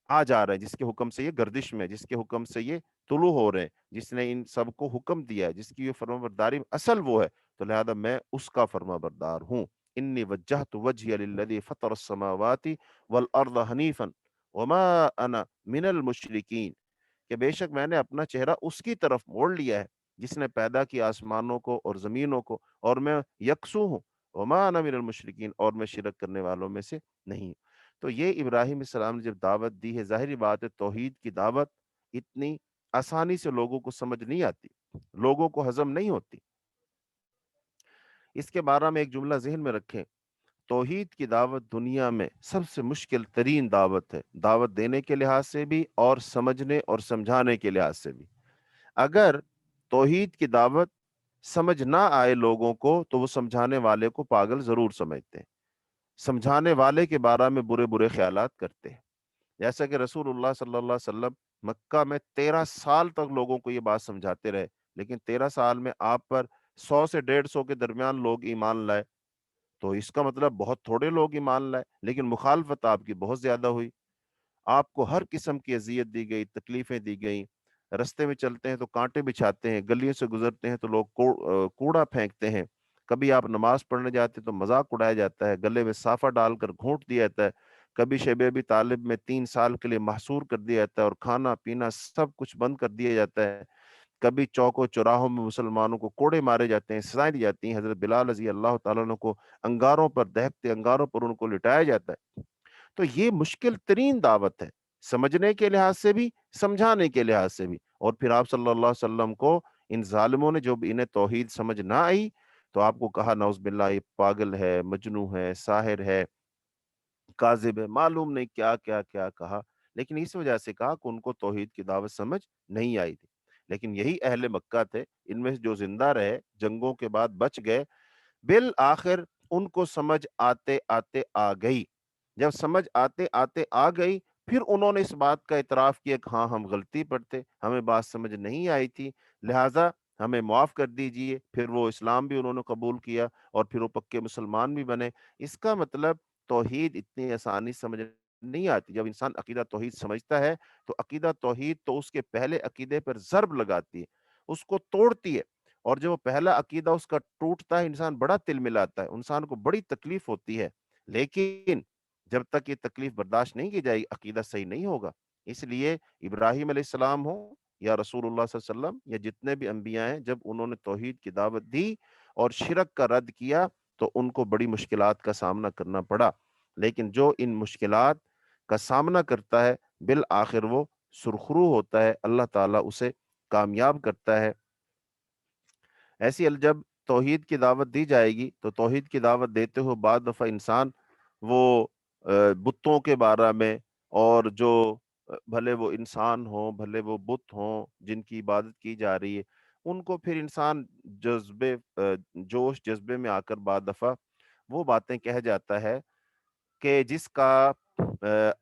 آ جا رہا ہے، جس کے حکم سے یہ گردش میں، جس کے حکم سے یہ طلوع ہو رہے ہیں، جس نے ان سب کو حکم دیا ہے، جس کی یہ فرما برداری اصل وہ ہے، تو لہذا میں اس کا فرما بردار ہوں۔ انی وجہت وجہی للذی فطر السماوات والارض حنیفا وما انا من المشرکین، کہ بے شک میں نے اپنا چہرہ اس کی طرف موڑ لیا ہے جس نے پیدا کی آسمانوں کو اور زمینوں کو، اور میں یکسو ہوں، وما انا من المشرکین، اور میں شرک کرنے والوں میں سے نہیں۔ تو یہ ابراہیم علیہ السلام نے جب دعوت دی ہے، ظاہری بات ہے توحید کی دعوت اتنی آسانی سے لوگوں کو سمجھ نہیں آتی، لوگوں کو ہضم نہیں ہوتی۔ اس کے بارے میں ایک جملہ ذہن میں رکھیں، توحید کی دعوت دنیا میں سب سے مشکل ترین دعوت ہے، دعوت دینے کے لحاظ سے بھی اور سمجھنے اور سمجھانے کے لحاظ سے بھی۔ اگر توحید کی دعوت سمجھ نہ آئے لوگوں کو تو وہ سمجھانے والے کو پاگل ضرور سمجھتے ہیں، سمجھانے والے کے بارے میں برے برے خیالات کرتے ہیں۔ جیسا کہ رسول اللہ صلی اللہ علیہ وسلم مکہ میں 13 سال تک لوگوں کو یہ بات سمجھاتے رہے، لیکن 13 سال میں آپ پر 100 سے 150 کے درمیان لوگ ایمان لائے، تو اس کا مطلب بہت تھوڑے لوگ ایمان لائے، لیکن مخالفت آپ کی بہت زیادہ ہوئی۔ آپ کو ہر قسم کی اذیت دی گئی، تکلیفیں دی گئیں، رستے میں چلتے ہیں تو کانٹے بچھاتے ہیں، گلیوں سے گزرتے ہیں تو لوگ کوڑا پھینکتے ہیں، کبھی آپ نماز پڑھنے جاتے تو مذاق اڑایا جاتا ہے، گلے میں صافہ ڈال کر گھونٹ دیا جاتا ہے، کبھی شیب ابی طالب میں 3 سال کے لیے محصور کر دیا جاتا ہے اور کھانا پینا سب کچھ بند کر دیا جاتا ہے، کبھی چوکوں چوراہوں میں مسلمانوں کو کوڑے مارے جاتے ہیں، سزائیں دی جاتی ہیں، حضرت بلال رضی اللہ تعالیٰ عنہ کو انگاروں پر، دہکتے انگاروں پر ان کو لٹایا جاتا ہے۔ تو یہ مشکل ترین دعوت ہے، سمجھنے کے لحاظ سے بھی، سمجھانے کے لحاظ سے بھی۔ اور پھر آپ صلی اللہ علیہ وسلم کو ان ظالموں نے، جو انہیں توحید سمجھ نہ آئی، تو آپ کو کہا نعوذ باللہ یہ پاگل ہے، مجنو ہے، ساحر ہے، کاذب ہے، معلوم نہیں کیا کیا کیا کہا، لیکن اس وجہ سے کہا کہ ان کو توحید کی دعوت سمجھ نہیں آئی تھی۔ لیکن یہی اہل مکہ تھے، ان میں سے جو زندہ رہے، جنگوں کے بعد بچ گئے، بالآخر ان کو سمجھ آتے آتے آ گئی۔ جب سمجھ آتے آتے آ گئی، پھر انہوں نے اس بات کا اعتراف کیا کہ ہاں ہم غلطی پر تھے، ہمیں بات سمجھ نہیں آئی تھی، لہٰذا ہمیں معاف کر دیجئے۔ پھر وہ اسلام بھی انہوں نے قبول کیا اور پھر وہ پکے مسلمان بھی بنے۔ اس کا مطلب توحید اتنی آسانی سمجھ نہیں آتی۔ جب انسان عقیدہ توحید سمجھتا ہے تو عقیدہ توحید تو اس کے پہلے عقیدے پر ضرب لگاتی ہے، اس کو توڑتی ہے، اور جب وہ پہلا عقیدہ اس کا ٹوٹتا ہے، انسان بڑا تل ملاتا ہے، انسان کو بڑی تکلیف ہوتی ہے، لیکن جب تک یہ تکلیف برداشت نہیں کی جائے گی، عقیدہ صحیح نہیں ہوگا۔ اس لیے ابراہیم علیہ السلام ہو یا رسول اللہ صلی اللہ علیہ وسلم یا جتنے بھی انبیاء ہیں، جب انہوں نے توحید کی دعوت دی اور شرک کا رد کیا تو ان کو بڑی مشکلات کا سامنا کرنا پڑا، لیکن جو ان مشکلات کا سامنا کرتا ہے بالآخر وہ سرخرو ہوتا ہے، اللہ تعالیٰ اسے کامیاب کرتا ہے۔ ایسی جب توحید کی دعوت دی جائے گی تو توحید کی دعوت دیتے ہوئے بعض دفعہ انسان وہ بتوں کے بارے میں، اور جو بھلے وہ انسان ہوں، بھلے وہ بت ہوں جن کی عبادت کی جا رہی ہے، ان کو پھر انسان جوش جذبے میں آ کر بعض دفعہ وہ باتیں کہہ جاتا ہے کہ جس کا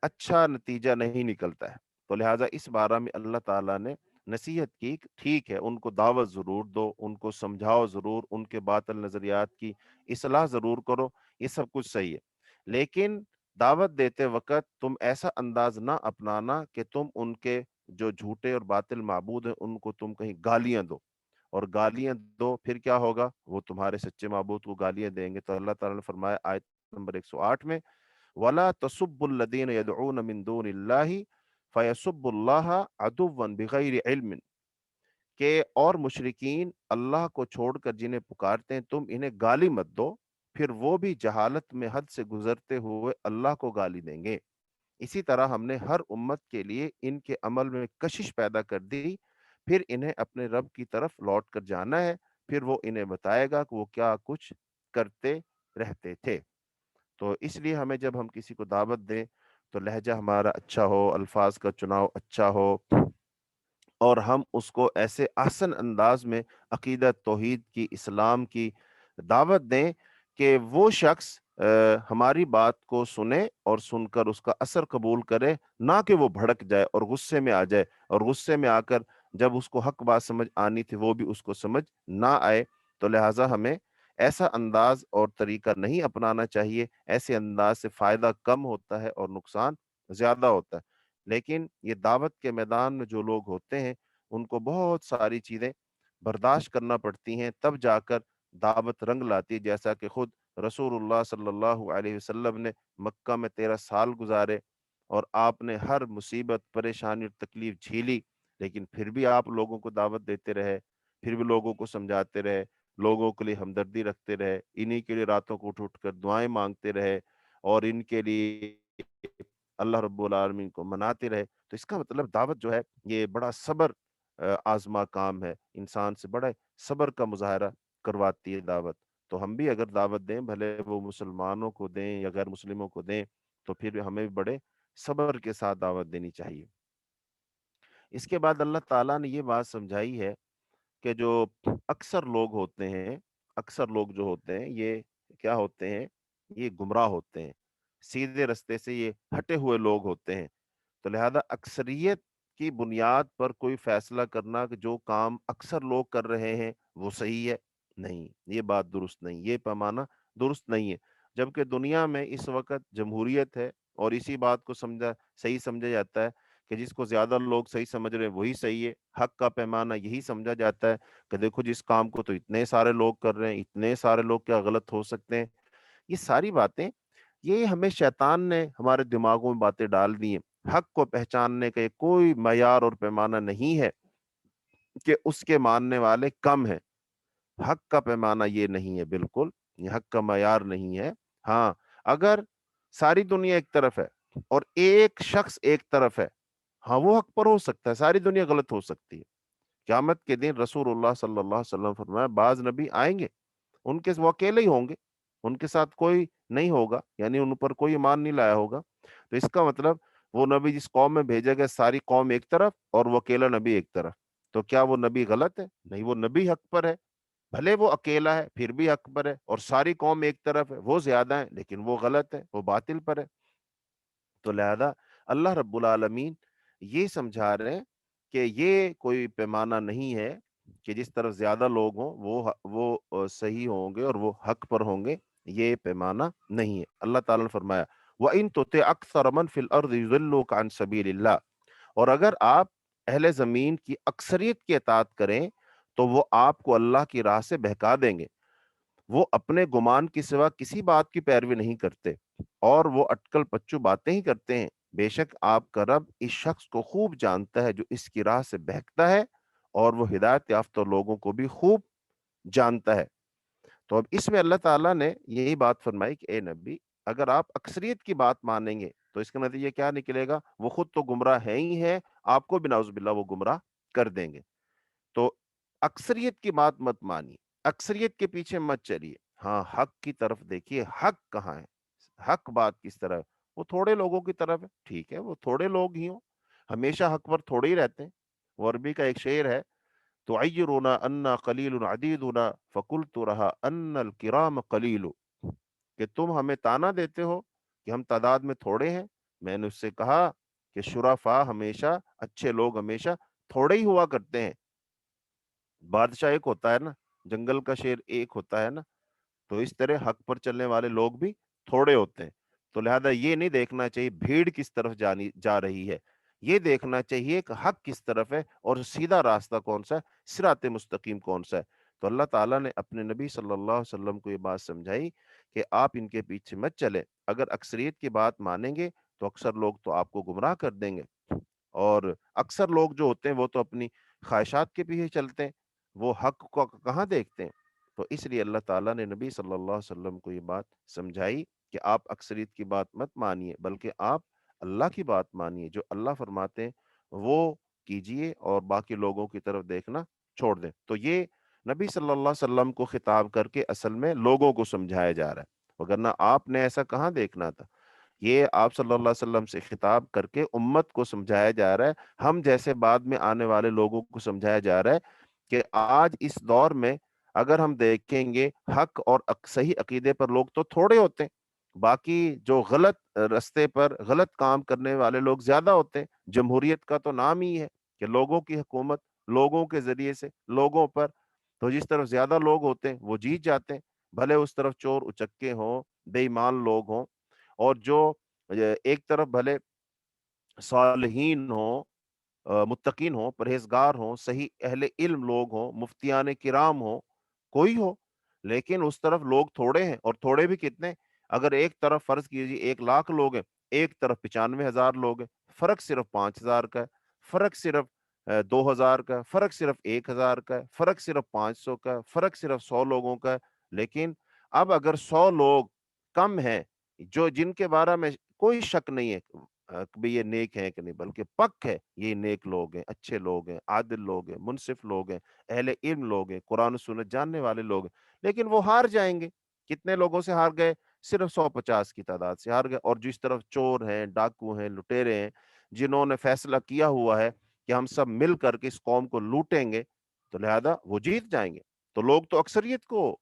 اچھا نتیجہ نہیں نکلتا ہے۔ تو لہٰذا اس بارے میں اللہ تعالیٰ نے نصیحت کی کہ ٹھیک ہے، ان کو دعوت ضرور دو، ان کو سمجھاؤ ضرور، ان کے باطل نظریات کی اصلاح ضرور کرو، یہ سب کچھ صحیح ہے، لیکن دعوت دیتے وقت تم ایسا انداز نہ اپنانا کہ تم ان کے جو جھوٹے اور باطل معبود ہیں ان کو تم کہیں گالیاں دو، اور گالیاں دو پھر کیا ہوگا، وہ تمہارے سچے معبود کو گالیاں دیں گے۔ تو اللہ تعالیٰ نے فرمایا آیت نمبر 108 میں، وَلَا تَسُبُّوا الَّذِينَ يَدْعُونَ مِن دُونِ اللَّهِ فَيَسُبُّوا اللَّهَ عَدُوًّا بِغَيْرِ عِلْمٍ، کہ اور مشرکین اللہ کو چھوڑ کر جنہیں پکارتے ہیں تم انہیں گالی مت دو، پھر وہ بھی جہالت میں حد سے گزرتے ہوئے اللہ کو گالی دیں گے۔ اسی طرح ہم نے ہر امت کے لیے ان کے عمل میں کشش پیدا کر دی، پھر انہیں اپنے رب کی طرف لوٹ کر جانا ہے، پھر وہ انہیں بتائے گا کہ وہ کیا کچھ کرتے رہتے تھے۔ تو اس لیے ہمیں جب ہم کسی کو دعوت دیں تو لہجہ ہمارا اچھا ہو، الفاظ کا چناؤ اچھا ہو، اور ہم اس کو ایسے احسن انداز میں عقیدت توحید کی، اسلام کی دعوت دیں کہ وہ شخص ہماری بات کو سنے اور سن کر اس کا اثر قبول کرے، نہ کہ وہ بھڑک جائے اور غصے میں آ جائے، اور غصے میں آ کر جب اس کو حق بات سمجھ آنی تھی وہ بھی اس کو سمجھ نہ آئے۔ تو لہٰذا ہمیں ایسا انداز اور طریقہ نہیں اپنانا چاہیے، ایسے انداز سے فائدہ کم ہوتا ہے اور نقصان زیادہ ہوتا ہے۔ لیکن یہ دعوت کے میدان میں جو لوگ ہوتے ہیں ان کو بہت ساری چیزیں برداشت کرنا پڑتی ہیں، تب جا کر دعوت رنگ لاتی ہے، جیسا کہ خود رسول اللہ صلی اللہ علیہ وسلم نے مکہ میں 13 سال گزارے اور آپ نے ہر مصیبت، پریشانی اور تکلیف جھیلی، لیکن پھر بھی آپ لوگوں کو دعوت دیتے رہے، پھر بھی لوگوں کو سمجھاتے رہے، لوگوں کے لیے ہمدردی رکھتے رہے، انہی کے لیے راتوں کو اٹھ اٹھ کر دعائیں مانگتے رہے، اور ان کے لیے اللہ رب العالمین کو مناتے رہے۔ تو اس کا مطلب دعوت جو ہے یہ بڑا صبر آزما کام ہے، انسان سے بڑا صبر کا مظاہرہ کرواتی ہے دعوت۔ تو ہم بھی اگر دعوت دیں، بھلے وہ مسلمانوں کو دیں یا غیر مسلموں کو دیں، تو پھر ہمیں بھی بڑے صبر کے ساتھ دعوت دینی چاہیے۔ اس کے بعد اللہ تعالیٰ نے یہ بات سمجھائی ہے کہ جو اکثر لوگ ہوتے ہیں، اکثر لوگ جو ہوتے ہیں یہ کیا ہوتے ہیں؟ یہ گمراہ ہوتے ہیں، سیدھے رستے سے یہ ہٹے ہوئے لوگ ہوتے ہیں۔ تو لہذا اکثریت کی بنیاد پر کوئی فیصلہ کرنا کہ جو کام اکثر لوگ کر رہے ہیں وہ صحیح ہے، نہیں، یہ بات درست نہیں، یہ پیمانہ درست نہیں ہے۔ جبکہ دنیا میں اس وقت جمہوریت ہے اور اسی بات کو صحیح سمجھا جاتا ہے کہ جس کو زیادہ لوگ صحیح سمجھ رہے ہیں وہی صحیح ہے۔ حق کا پیمانہ یہی سمجھا جاتا ہے کہ دیکھو جس کام کو تو اتنے سارے لوگ کر رہے ہیں، اتنے سارے لوگ کیا غلط ہو سکتے ہیں؟ یہ ساری باتیں، یہ ہمیں شیطان نے ہمارے دماغوں میں باتیں ڈال دی ہیں۔ حق کو پہچاننے کا یہ کوئی معیار اور پیمانہ نہیں ہے کہ اس کے ماننے والے کم ہیں۔ حق کا پیمانہ یہ نہیں ہے، بالکل یہ حق کا معیار نہیں ہے۔ ہاں، اگر ساری دنیا ایک طرف ہے اور ایک شخص ایک طرف ہے، ہاں وہ حق پر ہو سکتا ہے، ساری دنیا غلط ہو سکتی ہے۔ قیامت کے دن رسول اللہ صلی اللہ علیہ وسلم فرمایا بعض نبی آئیں گے، ان کے وہ اکیلے ہی ہوں گے، ان کے ساتھ کوئی نہیں ہوگا، یعنی ان پر کوئی ایمان نہیں لایا ہوگا۔ تو اس کا مطلب وہ نبی جس قوم میں بھیجا گیا ساری قوم ایک طرف اور وہ اکیلا نبی ایک طرف، تو کیا وہ نبی غلط ہے؟ نہیں، وہ نبی حق پر ہے، بھلے وہ اکیلا ہے پھر بھی حق پر ہے، اور ساری قوم ایک طرف ہے وہ زیادہ ہے لیکن وہ غلط ہے، وہ باطل پر ہے۔ تو لہذا اللہ رب العالمین یہ سمجھا رہے ہیں کہ یہ کوئی پیمانہ نہیں ہے کہ جس طرف زیادہ لوگ ہوں وہ صحیح ہوں گے اور وہ حق پر ہوں گے، یہ پیمانہ نہیں ہے۔ اللہ تعالیٰ نے فرمایا وَإِن تُطِعْ أَكْثَرَ مَنْ فِي الْأَرْضِ يُضِلُّوكَ عَنْ سَبِيلِ اللَّهِ، اور اگر آپ اہل زمین کی اکثریت کی اطاعت کریں تو وہ آپ کو اللہ کی راہ سے بہکا دیں گے۔ وہ اپنے گمان کی سوا کسی بات کی پیروی نہیں کرتے اور وہ اٹکل پچو باتیں ہی کرتے ہیں۔ بے شک آپ کا رب اس شخص کو خوب جانتا ہے جو اس کی راہ سے بہکتا ہے، اور وہ ہدایت یافتہ لوگوں کو بھی خوب جانتا ہے۔ تو اب اس میں اللہ تعالیٰ نے یہی بات فرمائی کہ اے نبی، اگر آپ اکثریت کی بات مانیں گے تو اس کا نتیجہ کیا نکلے گا؟ وہ خود تو گمراہ ہے ہی ہے، آپ کو بھی نعوذ باللہ وہ گمراہ کر دیں گے۔ تو اکثریت کی بات مت مانیے، اکثریت کے پیچھے مت چلیے، ہاں حق کی طرف دیکھیے، حق کہاں ہے، حق بات کس طرح ہے؟ وہ تھوڑے لوگوں کی طرف ہے، ٹھیک ہے وہ تھوڑے لوگ ہی ہوں، ہمیشہ حق پر تھوڑے ہی رہتے ہیں۔ وہ عربی کا ایک شعر ہے، تعیرنا انا قلیل عدیدنا فقلت رہا ان الکرام قلیل، کہ تم ہمیں تانا دیتے ہو کہ ہم تعداد میں تھوڑے ہیں، میں نے اس سے کہا کہ شرفا ہمیشہ، اچھے لوگ ہمیشہ تھوڑے ہی ہوا کرتے ہیں۔ بادشاہ ایک ہوتا ہے نا، جنگل کا شیر ایک ہوتا ہے نا، تو اس طرح حق پر چلنے والے لوگ بھی تھوڑے ہوتے ہیں۔ تو لہذا یہ نہیں دیکھنا چاہیے بھیڑ کس طرف جا رہی ہے، یہ دیکھنا چاہیے کہ حق کس طرف ہے اور سیدھا راستہ کون سا ہے، صراط مستقیم کون سا ہے۔ تو اللہ تعالیٰ نے اپنے نبی صلی اللہ علیہ وسلم کو یہ بات سمجھائی کہ آپ ان کے پیچھے مت چلیں، اگر اکثریت کی بات مانیں گے تو اکثر لوگ تو آپ کو گمراہ کر دیں گے، اور اکثر لوگ جو ہوتے ہیں وہ تو اپنی خواہشات کے پیچھے چلتے ہیں، وہ حق کو کہاں دیکھتے ہیں۔ تو اس لیے اللہ تعالیٰ نے نبی صلی اللہ علیہ وسلم کو یہ بات سمجھائی کہ آپ اکثریت کی بات مت مانیے، بلکہ آپ اللہ کی بات مانیے، جو اللہ فرماتے ہیں وہ کیجئے اور باقی لوگوں کی طرف دیکھنا چھوڑ دیں۔ تو یہ نبی صلی اللہ علیہ وسلم کو خطاب کر کے اصل میں لوگوں کو سمجھایا جا رہا ہے، وگرنہ آپ نے ایسا کہاں دیکھنا تھا۔ یہ آپ صلی اللہ علیہ وسلم سے خطاب کر کے امت کو سمجھایا جا رہا ہے، ہم جیسے بعد میں آنے والے لوگوں کو سمجھایا جا رہا ہے کہ آج اس دور میں اگر ہم دیکھیں گے حق اور صحیح عقیدے پر لوگ تو تھوڑے ہوتے ہیں، باقی جو غلط رستے پر غلط کام کرنے والے لوگ زیادہ ہوتے ہیں۔ جمہوریت کا تو نام ہی ہے کہ لوگوں کی حکومت، لوگوں کے ذریعے سے لوگوں پر، تو جس طرف زیادہ لوگ ہوتے ہیں وہ جیت جاتے ہیں، بھلے اس طرف چور اچکے ہوں، بے ایمان لوگ ہوں، اور جو ایک طرف بھلے صالحین ہوں، متقین ہوں، پرہیزگار ہوں، صحیح اہل علم لوگ ہوں، مفتیان کرام ہوں، کوئی ہو، لیکن اس طرف لوگ تھوڑے ہیں، اور تھوڑے بھی کتنے؟ اگر ایک طرف فرض کیجیے 1,00,000 لوگ ہیں، ایک طرف 95,000 لوگ ہیں، فرق صرف 5,000 کا ہے، فرق صرف 2,000 کا ہے، فرق صرف 1,000 کا ہے، فرق صرف 500 کا ہے، فرق صرف 100 لوگوں کا ہے۔ لیکن اب اگر 100 لوگ کم ہیں جو جن کے بارے میں کوئی شک نہیں ہے کہ بھی یہ نیک ہیں کہ نہیں، بلکہ پک ہے یہ نیک لوگ ہیں، اچھے لوگ ہیں، عادل لوگ ہیں، منصف لوگ ہیں، اہل علم لوگ ہیں، قرآن و سنت جاننے والے لوگ ہیں، لیکن وہ ہار جائیں گے۔ کتنے لوگوں سے ہار گئے؟ صرف 150 کی تعداد سے ہار گئے۔ اور جس طرف چور ہیں، ڈاکو ہیں، لٹیرے ہیں، جنہوں نے فیصلہ کیا ہوا ہے کہ ہم سب مل کر کے اس قوم کو لوٹیں گے، تو لہذا وہ جیت جائیں گے. تو لوگ تو اکثریت کو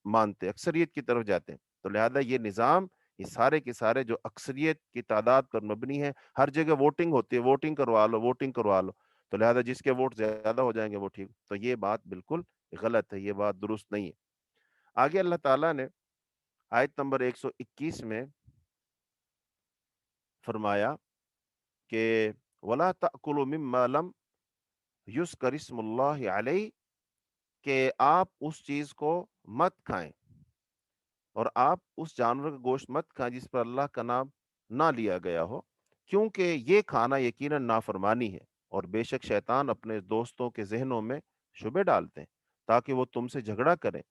مانتے، اکثریت کی طرف جاتے ہیں. تو لہذا یہ نظام، یہ سارے کے سارے جو اکثریت کی تعداد پر مبنی ہے، ہر جگہ ووٹنگ ہوتی ہے، ووٹنگ کروا لو، ووٹنگ کروا لو. تو لہذا جس کے ووٹ زیادہ ہو جائیں گے وہ ٹھیک. تو یہ بات بالکل غلط ہے، یہ بات درست نہیں ہے. آگے اللہ تعالیٰ نے آیت نمبر 121 میں فرمایا کہ وَلَا تَأْكُلُوا مِمَّا لَمْ يُذْكَرِ اسْمُ اللَّهِ عَلَيْهِ، کہ آپ اس چیز کو مت کھائیں اور آپ اس جانور کا گوشت مت کھائیں جس پر اللہ کا نام نہ لیا گیا ہو، کیونکہ یہ کھانا یقیناً نافرمانی ہے، اور بے شک شیطان اپنے دوستوں کے ذہنوں میں شبہ ڈالتے ہیں تاکہ وہ تم سے جھگڑا کریں،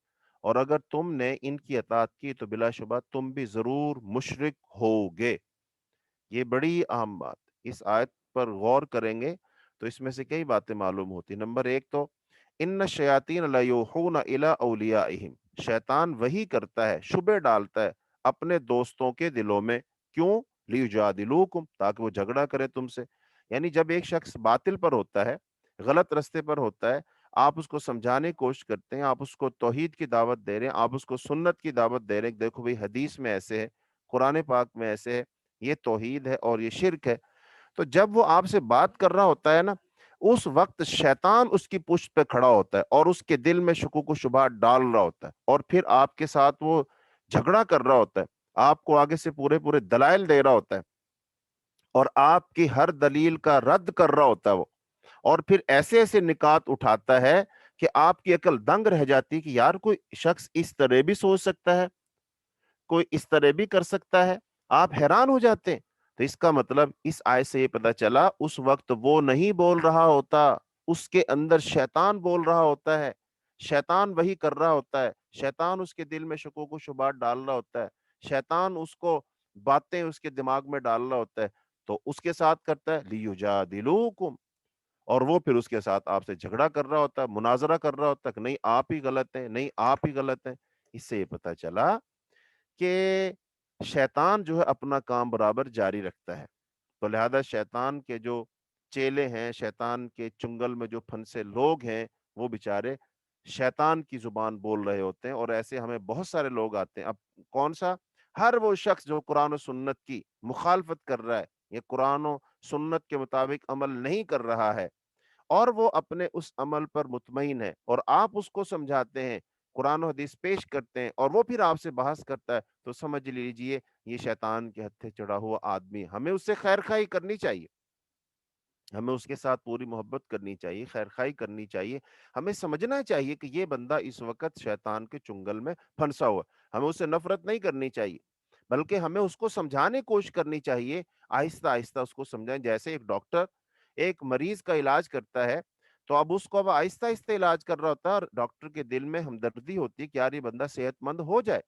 اور اگر تم نے ان کی اطاعت کی تو بلا شبہ تم بھی ضرور مشرک ہوگے. یہ بڑی اہم بات، اس آیت پر غور کریں گے تو اس میں سے کئی باتیں معلوم ہوتی. نمبر ایک تو ان الشیاطین لیوحون الی اولیائہم، شیطان وہی کرتا ہے، شبہ ڈالتا ہے اپنے دوستوں کے دلوں میں. کیوں؟ لیجادلوکم، تاکہ وہ جھگڑا کرے تم سے. یعنی جب ایک شخص باطل پر ہوتا ہے، غلط رستے پر ہوتا ہے، آپ اس کو سمجھانے کی کوشش کرتے ہیں، آپ اس کو توحید کی دعوت دے رہے ہیں، آپ اس کو سنت کی دعوت دے رہے ہیں، دیکھو بھئی حدیث میں ایسے ہے، قرآن پاک میں ایسے ہے، یہ توحید ہے اور یہ شرک ہے. تو جب وہ آپ سے بات کر رہا ہوتا ہے نا، اس وقت شیطان اس کی پشت پہ کھڑا ہوتا ہے اور اس کے دل میں شکوک و شبہات ڈال رہا ہوتا ہے، اور پھر آپ کے ساتھ وہ جھگڑا کر رہا ہوتا ہے، آپ کو آگے سے پورے پورے دلائل دے رہا ہوتا ہے اور آپ کی ہر دلیل کا رد کر رہا ہوتا ہے وہ. اور پھر ایسے ایسے نکات اٹھاتا ہے کہ آپ کی عقل دنگ رہ جاتی کہ یار کوئی شخص اس طرح بھی سوچ سکتا ہے، کوئی اس طرح بھی کر سکتا ہے. آپ حیران ہو جاتے ہیں. تو اس کا مطلب اس آیت سے یہ پتا چلا اس وقت وہ نہیں بول رہا ہوتا، اس کے اندر شیطان بول رہا ہوتا ہے، شیطان وہی کر رہا ہوتا ہے، شیطان اس کے دل میں شکوک و شبہات ڈال رہا ہوتا ہے، شیطان اس کو باتیں اس کے دماغ میں ڈال رہا ہوتا ہے. تو اس کے ساتھ کرتا ہے لیجادلوکم، اور وہ پھر اس کے ساتھ آپ سے جھگڑا کر رہا ہوتا ہے، مناظرہ کر رہا ہوتا ہے کہ نہیں آپ ہی غلط ہیں، نہیں آپ ہی غلط ہیں. اس سے یہ پتا چلا کہ شیطان جو ہے اپنا کام برابر جاری رکھتا ہے. تو لہذا شیطان کے جو چیلے ہیں، شیطان کے چنگل میں جو پھنسے لوگ ہیں، وہ بیچارے شیطان کی زبان بول رہے ہوتے ہیں. اور ایسے ہمیں بہت سارے لوگ آتے ہیں. اب کون سا؟ ہر وہ شخص جو قرآن و سنت کی مخالفت کر رہا ہے، یہ قرآن و سنت کے مطابق عمل نہیں کر رہا ہے، اور وہ اپنے اس عمل پر مطمئن ہے، اور آپ اس کو سمجھاتے ہیں، قرآن و حدیث پیش کرتے ہیں، اور وہ پھر آپ سے بحث کرتا ہے، تو سمجھ لیجئے یہ شیطان کے ہتھے چڑھا ہوا آدمی. ہمیں اس سے خیر خواہی کرنی چاہیے، ہمیں اس کے ساتھ پوری محبت کرنی چاہیے، خیر خواہی کرنی چاہیے. ہمیں سمجھنا چاہیے کہ یہ بندہ اس وقت شیطان کے چنگل میں پھنسا ہوا ہے. ہمیں اس سے نفرت نہیں کرنی چاہیے، بلکہ ہمیں اس کو سمجھانے کی کوشش کرنی چاہیے، آہستہ آہستہ اس کو سمجھائیں. جیسے ایک ڈاکٹر ایک مریض کا علاج کرتا ہے، تو اب اس کو اب آہستہ آہستہ علاج کر رہا ہوتا ہے، اور ڈاکٹر کے دل میں ہمدردی ہوتی ہے کہ یار یہ بندہ صحت مند ہو جائے،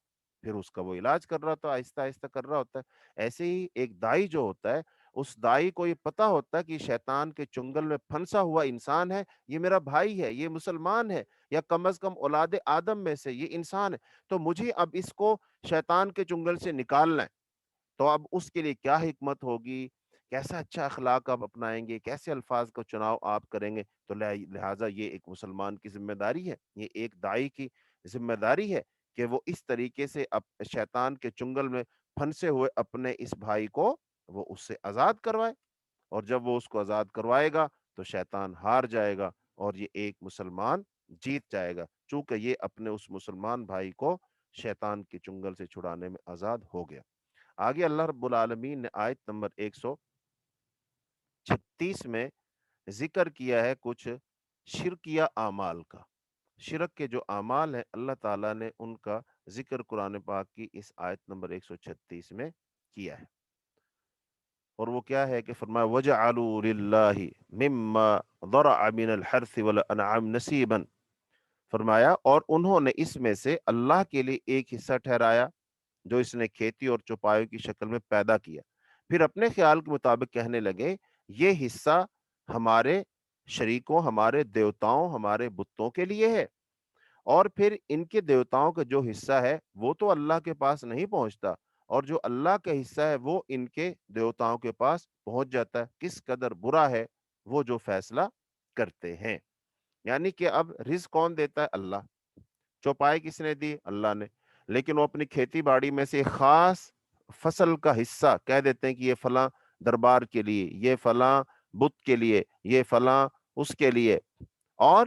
پھر اس کا وہ علاج کر رہا ہوتا ہے، آہستہ آہستہ کر رہا ہوتا ہے. ایسے ہی ایک دائی جو ہوتا ہے، اس دائی کو یہ پتا ہوتا ہے کہ شیطان کے چنگل میں پھنسا ہوا انسان ہے، یہ میرا بھائی ہے، یہ مسلمان ہے، یا کم از کم اولاد آدم میں سے یہ انسان ہے، تو مجھے اب اس کو شیطان کے چنگل سے نکالنا ہے. تو اب اس کے لیے کیا حکمت ہوگی، کیسا اچھا اخلاق آپ اپنائیں گے، کیسے الفاظ کا چناؤ آپ کریں گے. تو لہٰذا یہ ایک مسلمان کی ذمہ داری ہے، یہ ایک دائی کی ذمہ داری ہے کہ وہ اس طریقے سے شیطان کے چنگل میں پھنسے ہوئے اپنے اس بھائی کو وہ اس سے آزاد کروائے. اور جب وہ اس کو آزاد کروائے گا تو شیطان ہار جائے گا اور یہ ایک مسلمان جیت جائے گا، چونکہ یہ اپنے اس مسلمان بھائی کو شیطان کے چنگل سے چھڑانے میں آزاد ہو گیا. آگے اللہ رب العالمین نے آیت نمبر 136 میں ذکر کیا ہے کچھ شرکیہ اعمال کا. شرک کے جو اعمال ہیں اللہ تعالیٰ نے ان کا ذکر قرآن پاک کی اس آیت نمبر 136 میں کیا ہے. اور وہ کیا ہے کہ فرمایا وَجَعَلُوا لِلَّهِ مِمَّا ذَرَعَ مِنَ الْحَرْثِ وَالْأَنْعَامِ نَصِيبًا، فرمایا اور انہوں نے اس میں سے اللہ کے لیے ایک حصہ ٹھہرایا جو اس نے کھیتی اور چوپایوں کی شکل میں پیدا کیا. پھر اپنے خیال کے مطابق کہنے لگے یہ حصہ ہمارے شریکوں، ہمارے دیوتاؤں، ہمارے بتوں کے لیے ہے، اور پھر ان کے دیوتاؤں کا جو حصہ ہے وہ تو اللہ کے پاس نہیں پہنچتا، اور جو اللہ کا حصہ ہے وہ ان کے دیوتاؤں کے پاس پہنچ جاتا ہے. کس قدر برا ہے وہ جو فیصلہ کرتے ہیں. یعنی کہ اب رزق کون دیتا ہے؟ اللہ۔ چوپائے کس نے دی؟ اللہ نے۔ لیکن وہ اپنی کھیتی باڑی میں سے ایک خاص فصل کا حصہ کہہ دیتے ہیں کہ یہ فلاں دربار کے لیے، یہ فلاں بت کے لیے، یہ فلاں اس کے لیے، اور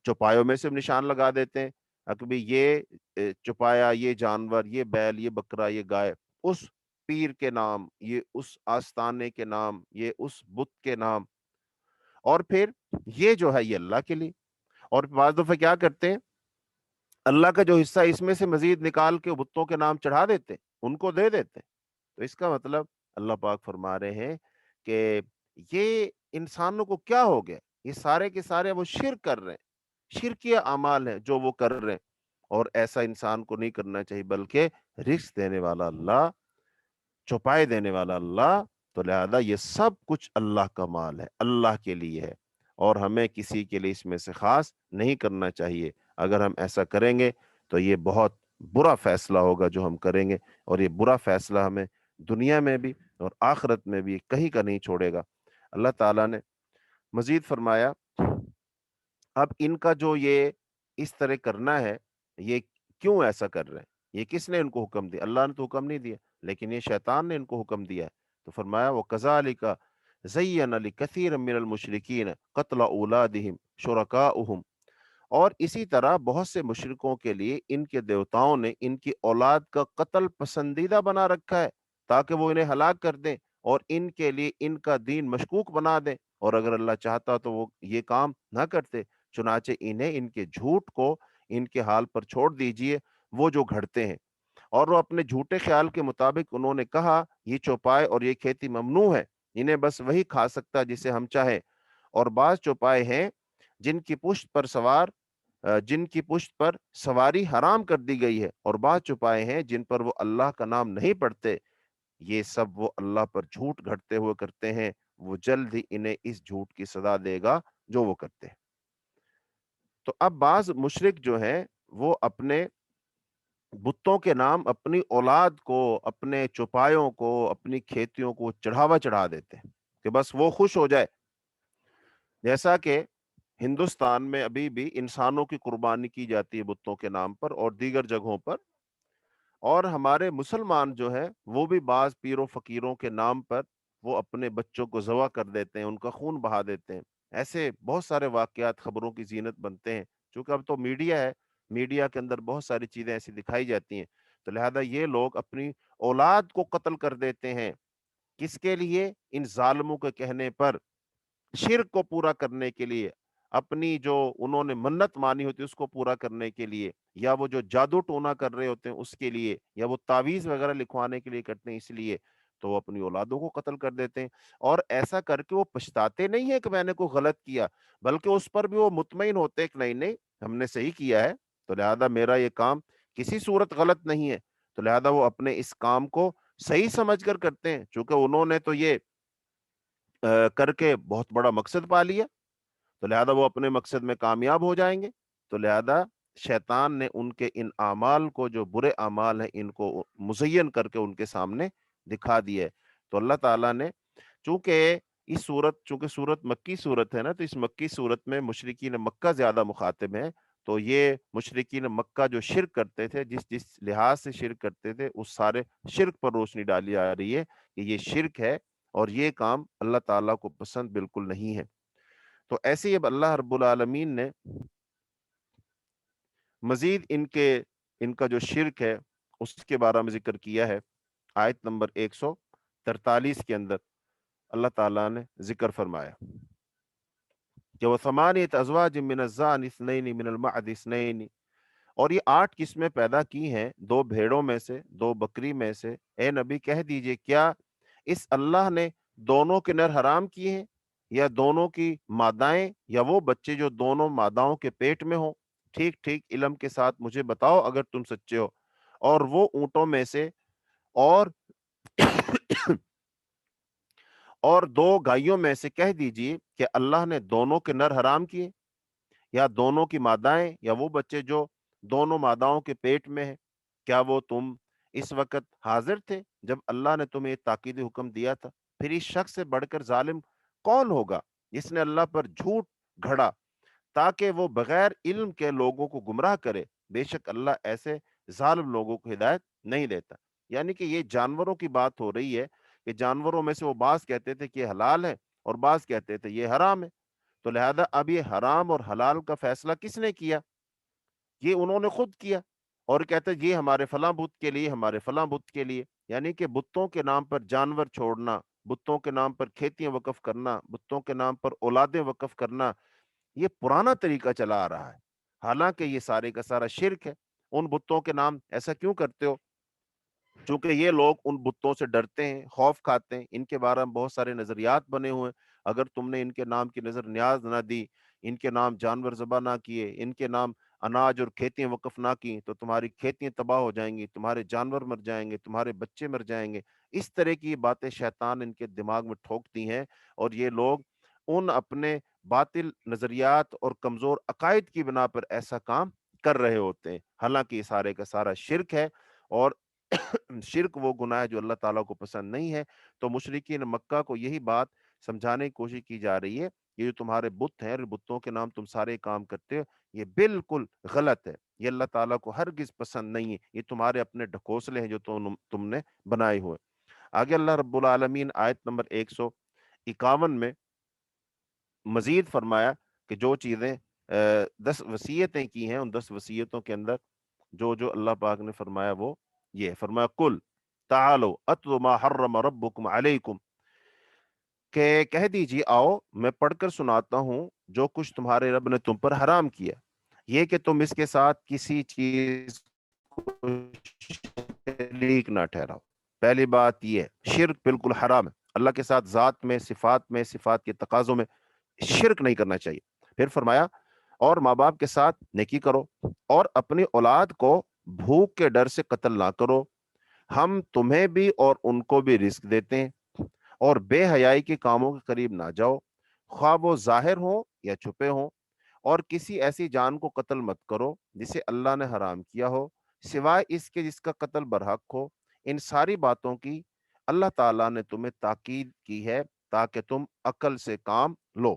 چوپایوں میں سے نشان لگا دیتے ہیں کہ بھی یہ چوپایا، یہ جانور، یہ بیل، یہ بکرا، یہ گائے اس پیر کے نام، یہ اس آستانے کے نام، یہ اس بت کے نام، اور پھر یہ جو ہے یہ اللہ کے لیے۔ اور بعض دفعہ کیا کرتے ہیں، اللہ کا جو حصہ اس میں سے مزید نکال کے بتوں کے نام چڑھا دیتے ہیں، ان کو دے دیتے ہیں۔ تو اس کا مطلب اللہ پاک فرما رہے ہیں کہ یہ انسانوں کو کیا ہو گیا، یہ سارے کے سارے وہ شرک کر رہے ہیں، شرکیہ اعمال ہیں جو وہ کر رہے ہیں، اور ایسا انسان کو نہیں کرنا چاہیے، بلکہ رزق دینے والا اللہ، چوپائے دینے والا اللہ، تو لہذا یہ سب کچھ اللہ کا مال ہے، اللہ کے لیے ہے، اور ہمیں کسی کے لیے اس میں سے خاص نہیں کرنا چاہیے۔ اگر ہم ایسا کریں گے تو یہ بہت برا فیصلہ ہوگا جو ہم کریں گے، اور یہ برا فیصلہ ہمیں دنیا میں بھی اور آخرت میں بھی کہیں کا نہیں چھوڑے گا۔ اللہ تعالیٰ نے مزید فرمایا، اب ان کا جو یہ اس طرح کرنا ہے، یہ کیوں ایسا کر رہے ہیں؟ یہ کس نے ان کو حکم دیا؟ اللہ نے تو حکم نہیں دیا، لیکن یہ شیطان نے ان کو حکم دیا ہے۔ تو فرمایا وَكَذَلِكَ زَيَّنَ لِكَثِيرٍ مِّنَ الْمُشْرِكِينَ قَتْلَ أَوْلَادِهِمْ شُرَكَاؤُهُمْ، اور اسی طرح بہت سے مشرکوں کے لیے ان کے دیوتاؤں نے ان کی اولاد کا قتل پسندیدہ بنا رکھا ہے، تاکہ وہ انہیں ہلاک کر دیں اور ان کے لیے ان کا دین مشکوک بنا دیں، اور اگر اللہ چاہتا تو وہ یہ کام نہ کرتے۔ چنانچہ انہیں ان کے جھوٹ کو ان کے حال پر چھوڑ دیجئے، وہ جو گھڑتے ہیں، اور وہ اپنے جھوٹے خیال کے مطابق انہوں نے کہا یہ چوپائے اور یہ کھیتی ممنوع ہے، انہیں بس وہی کھا سکتا جسے ہم چاہیں، اور بعض چوپائے ہیں جن کی پشت پر سوار جن کی پشت پر سواری حرام کر دی گئی ہے، اور بعض چوپائے ہیں جن پر وہ اللہ کا نام نہیں پڑھتے، یہ سب وہ اللہ پر جھوٹ گھڑتے ہوئے کرتے ہیں، وہ جلد ہی انہیں اس جھوٹ کی سزا دے گا جو وہ کرتے ہیں۔ تو اب بعض مشرک جو ہیں وہ اپنے بتوں کے نام اپنی اولاد کو، اپنے چوپایوں کو، اپنی کھیتیوں کو چڑھاوا چڑھا دیتے ہیں کہ بس وہ خوش ہو جائے۔ جیسا کہ ہندوستان میں ابھی بھی انسانوں کی قربانی کی جاتی ہے بتوں کے نام پر اور دیگر جگہوں پر، اور ہمارے مسلمان جو ہے وہ بھی بعض پیر و فقیروں کے نام پر وہ اپنے بچوں کو ذبح کر دیتے ہیں، ان کا خون بہا دیتے ہیں۔ ایسے بہت سارے واقعات خبروں کی زینت بنتے ہیں، چونکہ اب تو میڈیا ہے، میڈیا کے اندر بہت ساری چیزیں ایسی دکھائی جاتی ہیں، تو لہذا یہ لوگ اپنی اولاد کو قتل کر دیتے ہیں۔ کس کے لیے؟ ان ظالموں کے کہنے پر، شرک کو پورا کرنے کے لیے، اپنی جو انہوں نے منت مانی ہوتی ہے اس کو پورا کرنے کے لیے، یا وہ جو جادو ٹونا کر رہے ہوتے ہیں اس کے لیے، یا وہ تعویذ وغیرہ لکھوانے کے لیے کرتے ہیں اس لیے، تو وہ اپنی اولادوں کو قتل کر دیتے ہیں، اور ایسا کر کے وہ پچھتاتے نہیں ہیں کہ میں نے کوئی غلط کیا، بلکہ اس پر بھی وہ مطمئن ہوتے ہیں کہ نہیں نہیں ہم نے صحیح کیا ہے، تو لہذا میرا یہ کام کسی صورت غلط نہیں ہے، تو لہذا وہ اپنے اس کام کو صحیح سمجھ کر کرتے ہیں، چونکہ انہوں نے تو یہ کر کے بہت بڑا مقصد پا لیا، تو لہذا وہ اپنے مقصد میں کامیاب ہو جائیں گے۔ تو لہذا شیطان نے ان کے ان اعمال کو، جو برے اعمال ہیں، ان کو مزین کر کے ان کے سامنے دکھا دیا ہے۔ تو اللہ تعالیٰ نے چونکہ چونکہ سورت مکی صورت ہے نا، تو اس مکی صورت میں مشرکین مکہ زیادہ مخاطب ہیں، تو یہ مشرکین مکہ جو شرک کرتے تھے، جس جس لحاظ سے شرک کرتے تھے، اس سارے شرک پر روشنی ڈالی جا رہی ہے کہ یہ شرک ہے، اور یہ کام اللہ تعالیٰ کو پسند بالکل نہیں ہے۔ تو ایسے ہی اب اللہ رب العالمین نے مزید ان کا جو شرک ہے اس کے بارے میں ذکر کیا ہے۔ آیت نمبر 143 کے اندر اللہ تعالیٰ نے ذکر فرمایا کہ وَثَمَانِيَةَ أَزْوَاجٍ مِّنَ الظَّأْنِ اثْنَيْنِ مِنَ الْمَعْدِ اثْنَيْنِ، اور یہ 8 قسمیں پیدا کی ہیں، 2 بھیڑوں میں سے، 2 بکری میں سے۔ اے نبی کہہ دیجئے کیا اس اللہ نے دونوں کے نر حرام کیے ہیں، یا دونوں کی مادائیں، یا وہ بچے جو دونوں ماداؤں کے پیٹ میں ہوں؟ ٹھیک ٹھیک علم کے ساتھ مجھے بتاؤ اگر تم سچے ہو۔ اور وہ اونٹوں میں سے، اور اور 2 گائیوں میں سے کہہ دیجئے کہ اللہ نے دونوں کے نر حرام کیے، یا دونوں کی مادائیں، یا وہ بچے جو دونوں ماداؤں کے پیٹ میں ہیں۔ کیا وہ تم اس وقت حاضر تھے جب اللہ نے تمہیں یہ تاکیدی حکم دیا تھا؟ پھر اس شخص سے بڑھ کر ظالم کون ہوگا جس نے اللہ پر جھوٹ گھڑا تاکہ وہ بغیر علم کے لوگوں کو گمراہ کرے، بے شک اللہ ایسے ظالم لوگوں کو ہدایت نہیں دیتا۔ یعنی کہ یہ جانوروں کی بات ہو رہی ہے کہ جانوروں میں سے وہ بعض کہتے تھے کہ یہ حلال ہے اور بعض کہتے تھے یہ حرام ہے، تو لہذا اب یہ حرام اور حلال کا فیصلہ کس نے کیا؟ یہ انہوں نے خود کیا، اور کہتے ہیں یہ ہمارے فلاں بت کے لیے، ہمارے فلاں بت کے لیے۔ یعنی کہ بتوں کے نام پر جانور چھوڑنا، بتوں کے نام پر کھیتیاں وقف کرنا، بتوں کے نام پر اولادیں وقف کرنا، یہ پرانا طریقہ چلا آ رہا ہے، حالانکہ یہ سارے کا سارا شرک ہے۔ ان بتوں کے نام ایسا کیوں کرتے ہو؟ چونکہ یہ لوگ ان بتوں سے ڈرتے ہیں، خوف کھاتے ہیں، ان کے بارے میں بہت سارے نظریات بنے ہوئے ہیں۔ اگر تم نے ان کے نام کی نظر نیاز نہ دی، ان کے نام جانور ذبح نہ کیے، ان کے نام اناج اور کھیتیاں وقف نہ کی، تو تمہاری کھیتیاں تباہ ہو جائیں گی، تمہارے جانور مر جائیں گے، تمہارے بچے مر جائیں گے۔ اس طرح کی باتیں شیطان ان کے دماغ میں ٹھوکتی ہیں، اور یہ لوگ ان اپنے باطل نظریات اور کمزور عقائد کی بنا پر ایسا کام کر رہے ہوتے ہیں، حالانکہ یہ سارے کا سارا شرک ہے، اور شرک وہ گناہ ہے جو اللہ تعالیٰ کو پسند نہیں ہے۔ تو مشرکین مکہ کو یہی بات سمجھانے کی کوشش کی جا رہی ہے، یہ جو تمہارے بت ہیں، بتوں کے نام تم سارے کام کرتے ہو، یہ بالکل غلط ہے، یہ اللہ تعالیٰ کو ہرگز پسند نہیں ہے، یہ تمہارے اپنے ڈھکوسلے ہیں جو تم نے بنائے ہوئے۔ آگے اللہ رب العالمین آیت نمبر 151 میں مزید فرمایا کہ جو چیزیں 10 وصیتیں کی ہیں، ان 10 وصیتوں کے اندر جو جو اللہ پاک نے فرمایا وہ یہ فرمایا، کل تعالو اتلو ما حرم ربکم علیکم، کہ کہہ دیجیے آؤ میں پڑھ کر سناتا ہوں جو کچھ تمہارے رب نے تم پر حرام کیا، یہ کہ تم اس کے ساتھ کسی چیز کو شریک نہ ٹھہراؤ۔ پہلی بات یہ ہے، شرک بالکل حرام ہے، اللہ کے ساتھ ذات میں، صفات کے تقاضوں میں شرک نہیں کرنا چاہیے۔ پھر فرمایا اور ماں باپ کے ساتھ نیکی کرو، اور اپنی اولاد کو بھوک کے ڈر سے قتل نہ کرو، ہم تمہیں بھی اور ان کو بھی رزق دیتے ہیں، اور بے حیائی کے کاموں کے قریب نہ جاؤ، خواہ وہ ظاہر ہوں یا چھپے ہوں، اور کسی ایسی جان کو قتل مت کرو جسے اللہ نے حرام کیا ہو، سوائے اس کے جس کا قتل برحق ہو۔ ان ساری باتوں کی اللہ تعالیٰ نے تمہیں تاکید کی ہے تاکہ تم عقل سے کام لو۔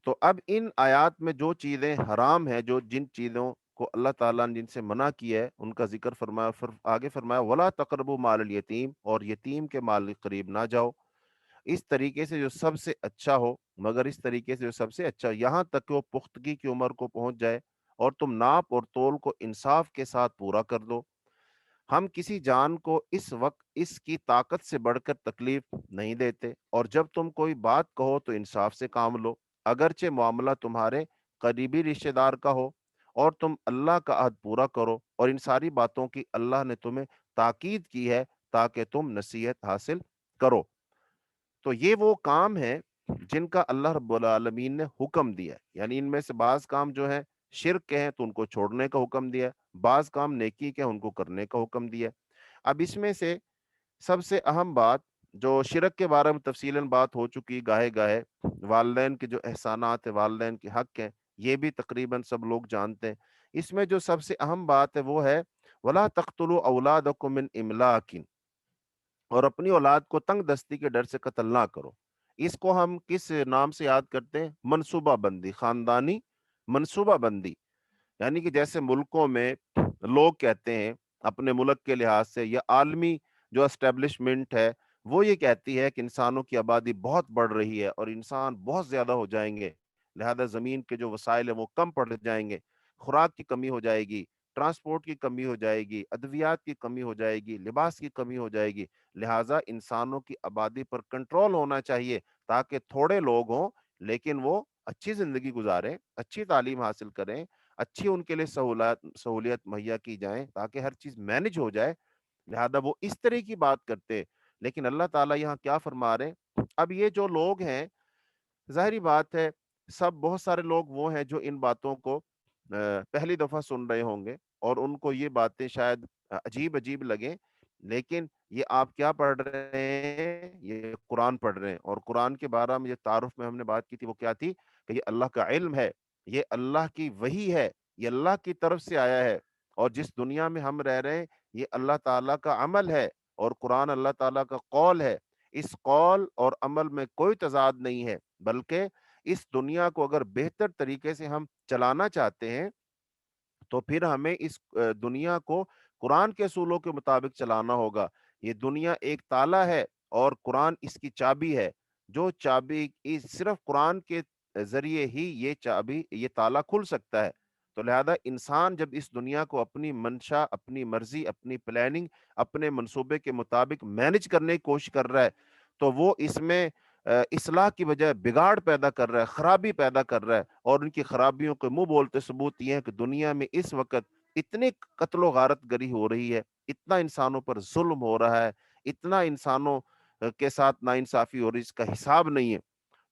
تو اب ان آیات میں جو چیزیں حرام ہیں، جو جن چیزوں کو اللہ تعالیٰ نے جن سے منع کیا ہے ان کا ذکر فرمایا، پھر آگے فرمایا ولا تقربوا مال الیتیم، اور یتیم کے مال کے قریب نہ جاؤ، اس طریقے سے جو سب سے اچھا ہو، مگر اس طریقے سے جو سب سے اچھا ہو، یہاں تک کہ وہ پختگی کی عمر کو پہنچ جائے، اور تم ناپ اور تول کو انصاف کے ساتھ پورا کر دو۔ ہم کسی جان کو اس وقت اس کی طاقت سے بڑھ کر تکلیف نہیں دیتے، اور جب تم کوئی بات کہو تو انصاف سے کام لو، اگرچہ معاملہ تمہارے قریبی رشتہ دار کا ہو، اور تم اللہ کا عہد پورا کرو، اور ان ساری باتوں کی اللہ نے تمہیں تاکید کی ہے تاکہ تم نصیحت حاصل کرو۔ تو یہ وہ کام ہے جن کا اللہ رب العالمین نے حکم دیا ہے، یعنی ان میں سے بعض کام جو ہیں شرک کے ہیں تو ان کو چھوڑنے کا حکم دیا ہے، بعض کام نیکی کے ہیں ان کو کرنے کا حکم دیا ہے۔ اب اس میں سے سب سے اہم بات جو شرک کے بارے میں تفصیلاً بات ہو چکی گاہے گاہے، والدین کے جو احسانات ہیں، والدین کے حق ہیں، یہ بھی تقریباً سب لوگ جانتے ہیں۔ اس میں جو سب سے اہم بات ہے وہ ہے وَلَا تَقْتُلُوا أَوْلَادَكُم مِّنْ إِمْلَاقٍ، اور اپنی اولاد کو تنگ دستی کے ڈر سے قتل نہ کرو۔ اس کو ہم کس نام سے یاد کرتے ہیں؟ منصوبہ بندی، خاندانی منصوبہ بندی۔ یعنی کہ جیسے ملکوں میں لوگ کہتے ہیں اپنے ملک کے لحاظ سے، یا عالمی جو اسٹیبلشمنٹ ہے وہ یہ کہتی ہے کہ انسانوں کی آبادی بہت بڑھ رہی ہے اور انسان بہت زیادہ ہو جائیں گے، لہذا زمین کے جو وسائل ہیں وہ کم پڑ جائیں گے، خوراک کی کمی ہو جائے گی، ٹرانسپورٹ کی کمی ہو جائے گی، ادویات کی کمی ہو جائے گی، لباس کی کمی ہو جائے گی، لہذا انسانوں کی آبادی پر کنٹرول ہونا چاہیے تاکہ تھوڑے لوگ ہوں لیکن وہ اچھی زندگی گزاریں، اچھی تعلیم حاصل کریں، اچھی ان کے لیے سہولیت مہیا کی جائیں تاکہ ہر چیز مینج ہو جائے، لہذا وہ اس طرح کی بات کرتے۔ لیکن اللہ تعالیٰ یہاں کیا فرما رہے ہیں؟ اب یہ جو لوگ ہیں، ظاہری بات ہے بہت سارے لوگ وہ ہیں جو ان باتوں کو پہلی دفعہ سن رہے ہوں گے، اور ان کو یہ باتیں شاید عجیب عجیب لگیں، لیکن یہ آپ کیا پڑھ رہے ہیں؟ یہ قرآن پڑھ رہے ہیں، اور قرآن کے بارے میں جو تعارف میں ہم نے بات کی تھی وہ کیا تھی کہ یہ اللہ کا علم ہے، یہ اللہ کی وحی ہے، یہ اللہ کی طرف سے آیا ہے، اور جس دنیا میں ہم رہ رہے ہیں یہ اللہ تعالیٰ کا عمل ہے، اور قرآن اللہ تعالیٰ کا قول ہے۔ اس قول اور عمل میں کوئی تضاد نہیں ہے، بلکہ اس دنیا کو اگر بہتر طریقے سے ہم چلانا چاہتے ہیں تو پھر ہمیں اس دنیا کو قرآن کے اصولوں کے مطابق چلانا ہوگا۔ یہ دنیا ایک تالا ہے اور قرآن اس کی چابی ہے۔ جو چابی صرف قرآن کے ذریعے ہی یہ چابی یہ تالا کھل سکتا ہے۔ تو لہذا انسان جب اس دنیا کو اپنی منشا، اپنی مرضی، اپنی پلاننگ، اپنے منصوبے کے مطابق مینج کرنے کی کوشش کر رہا ہے تو وہ اس میں اصلاح کی بجائے بگاڑ پیدا کر رہا ہے، خرابی پیدا کر رہا ہے، اور ان کی خرابیوں کے منہ بولتے ثبوت یہ ہے کہ دنیا میں اس وقت اتنی قتل و غارت گری ہو رہی ہے، اتنا انسانوں پر ظلم ہو رہا ہے، اتنا انسانوں کے ساتھ ناانصافی ہو رہی ہے، اس کا حساب نہیں ہے۔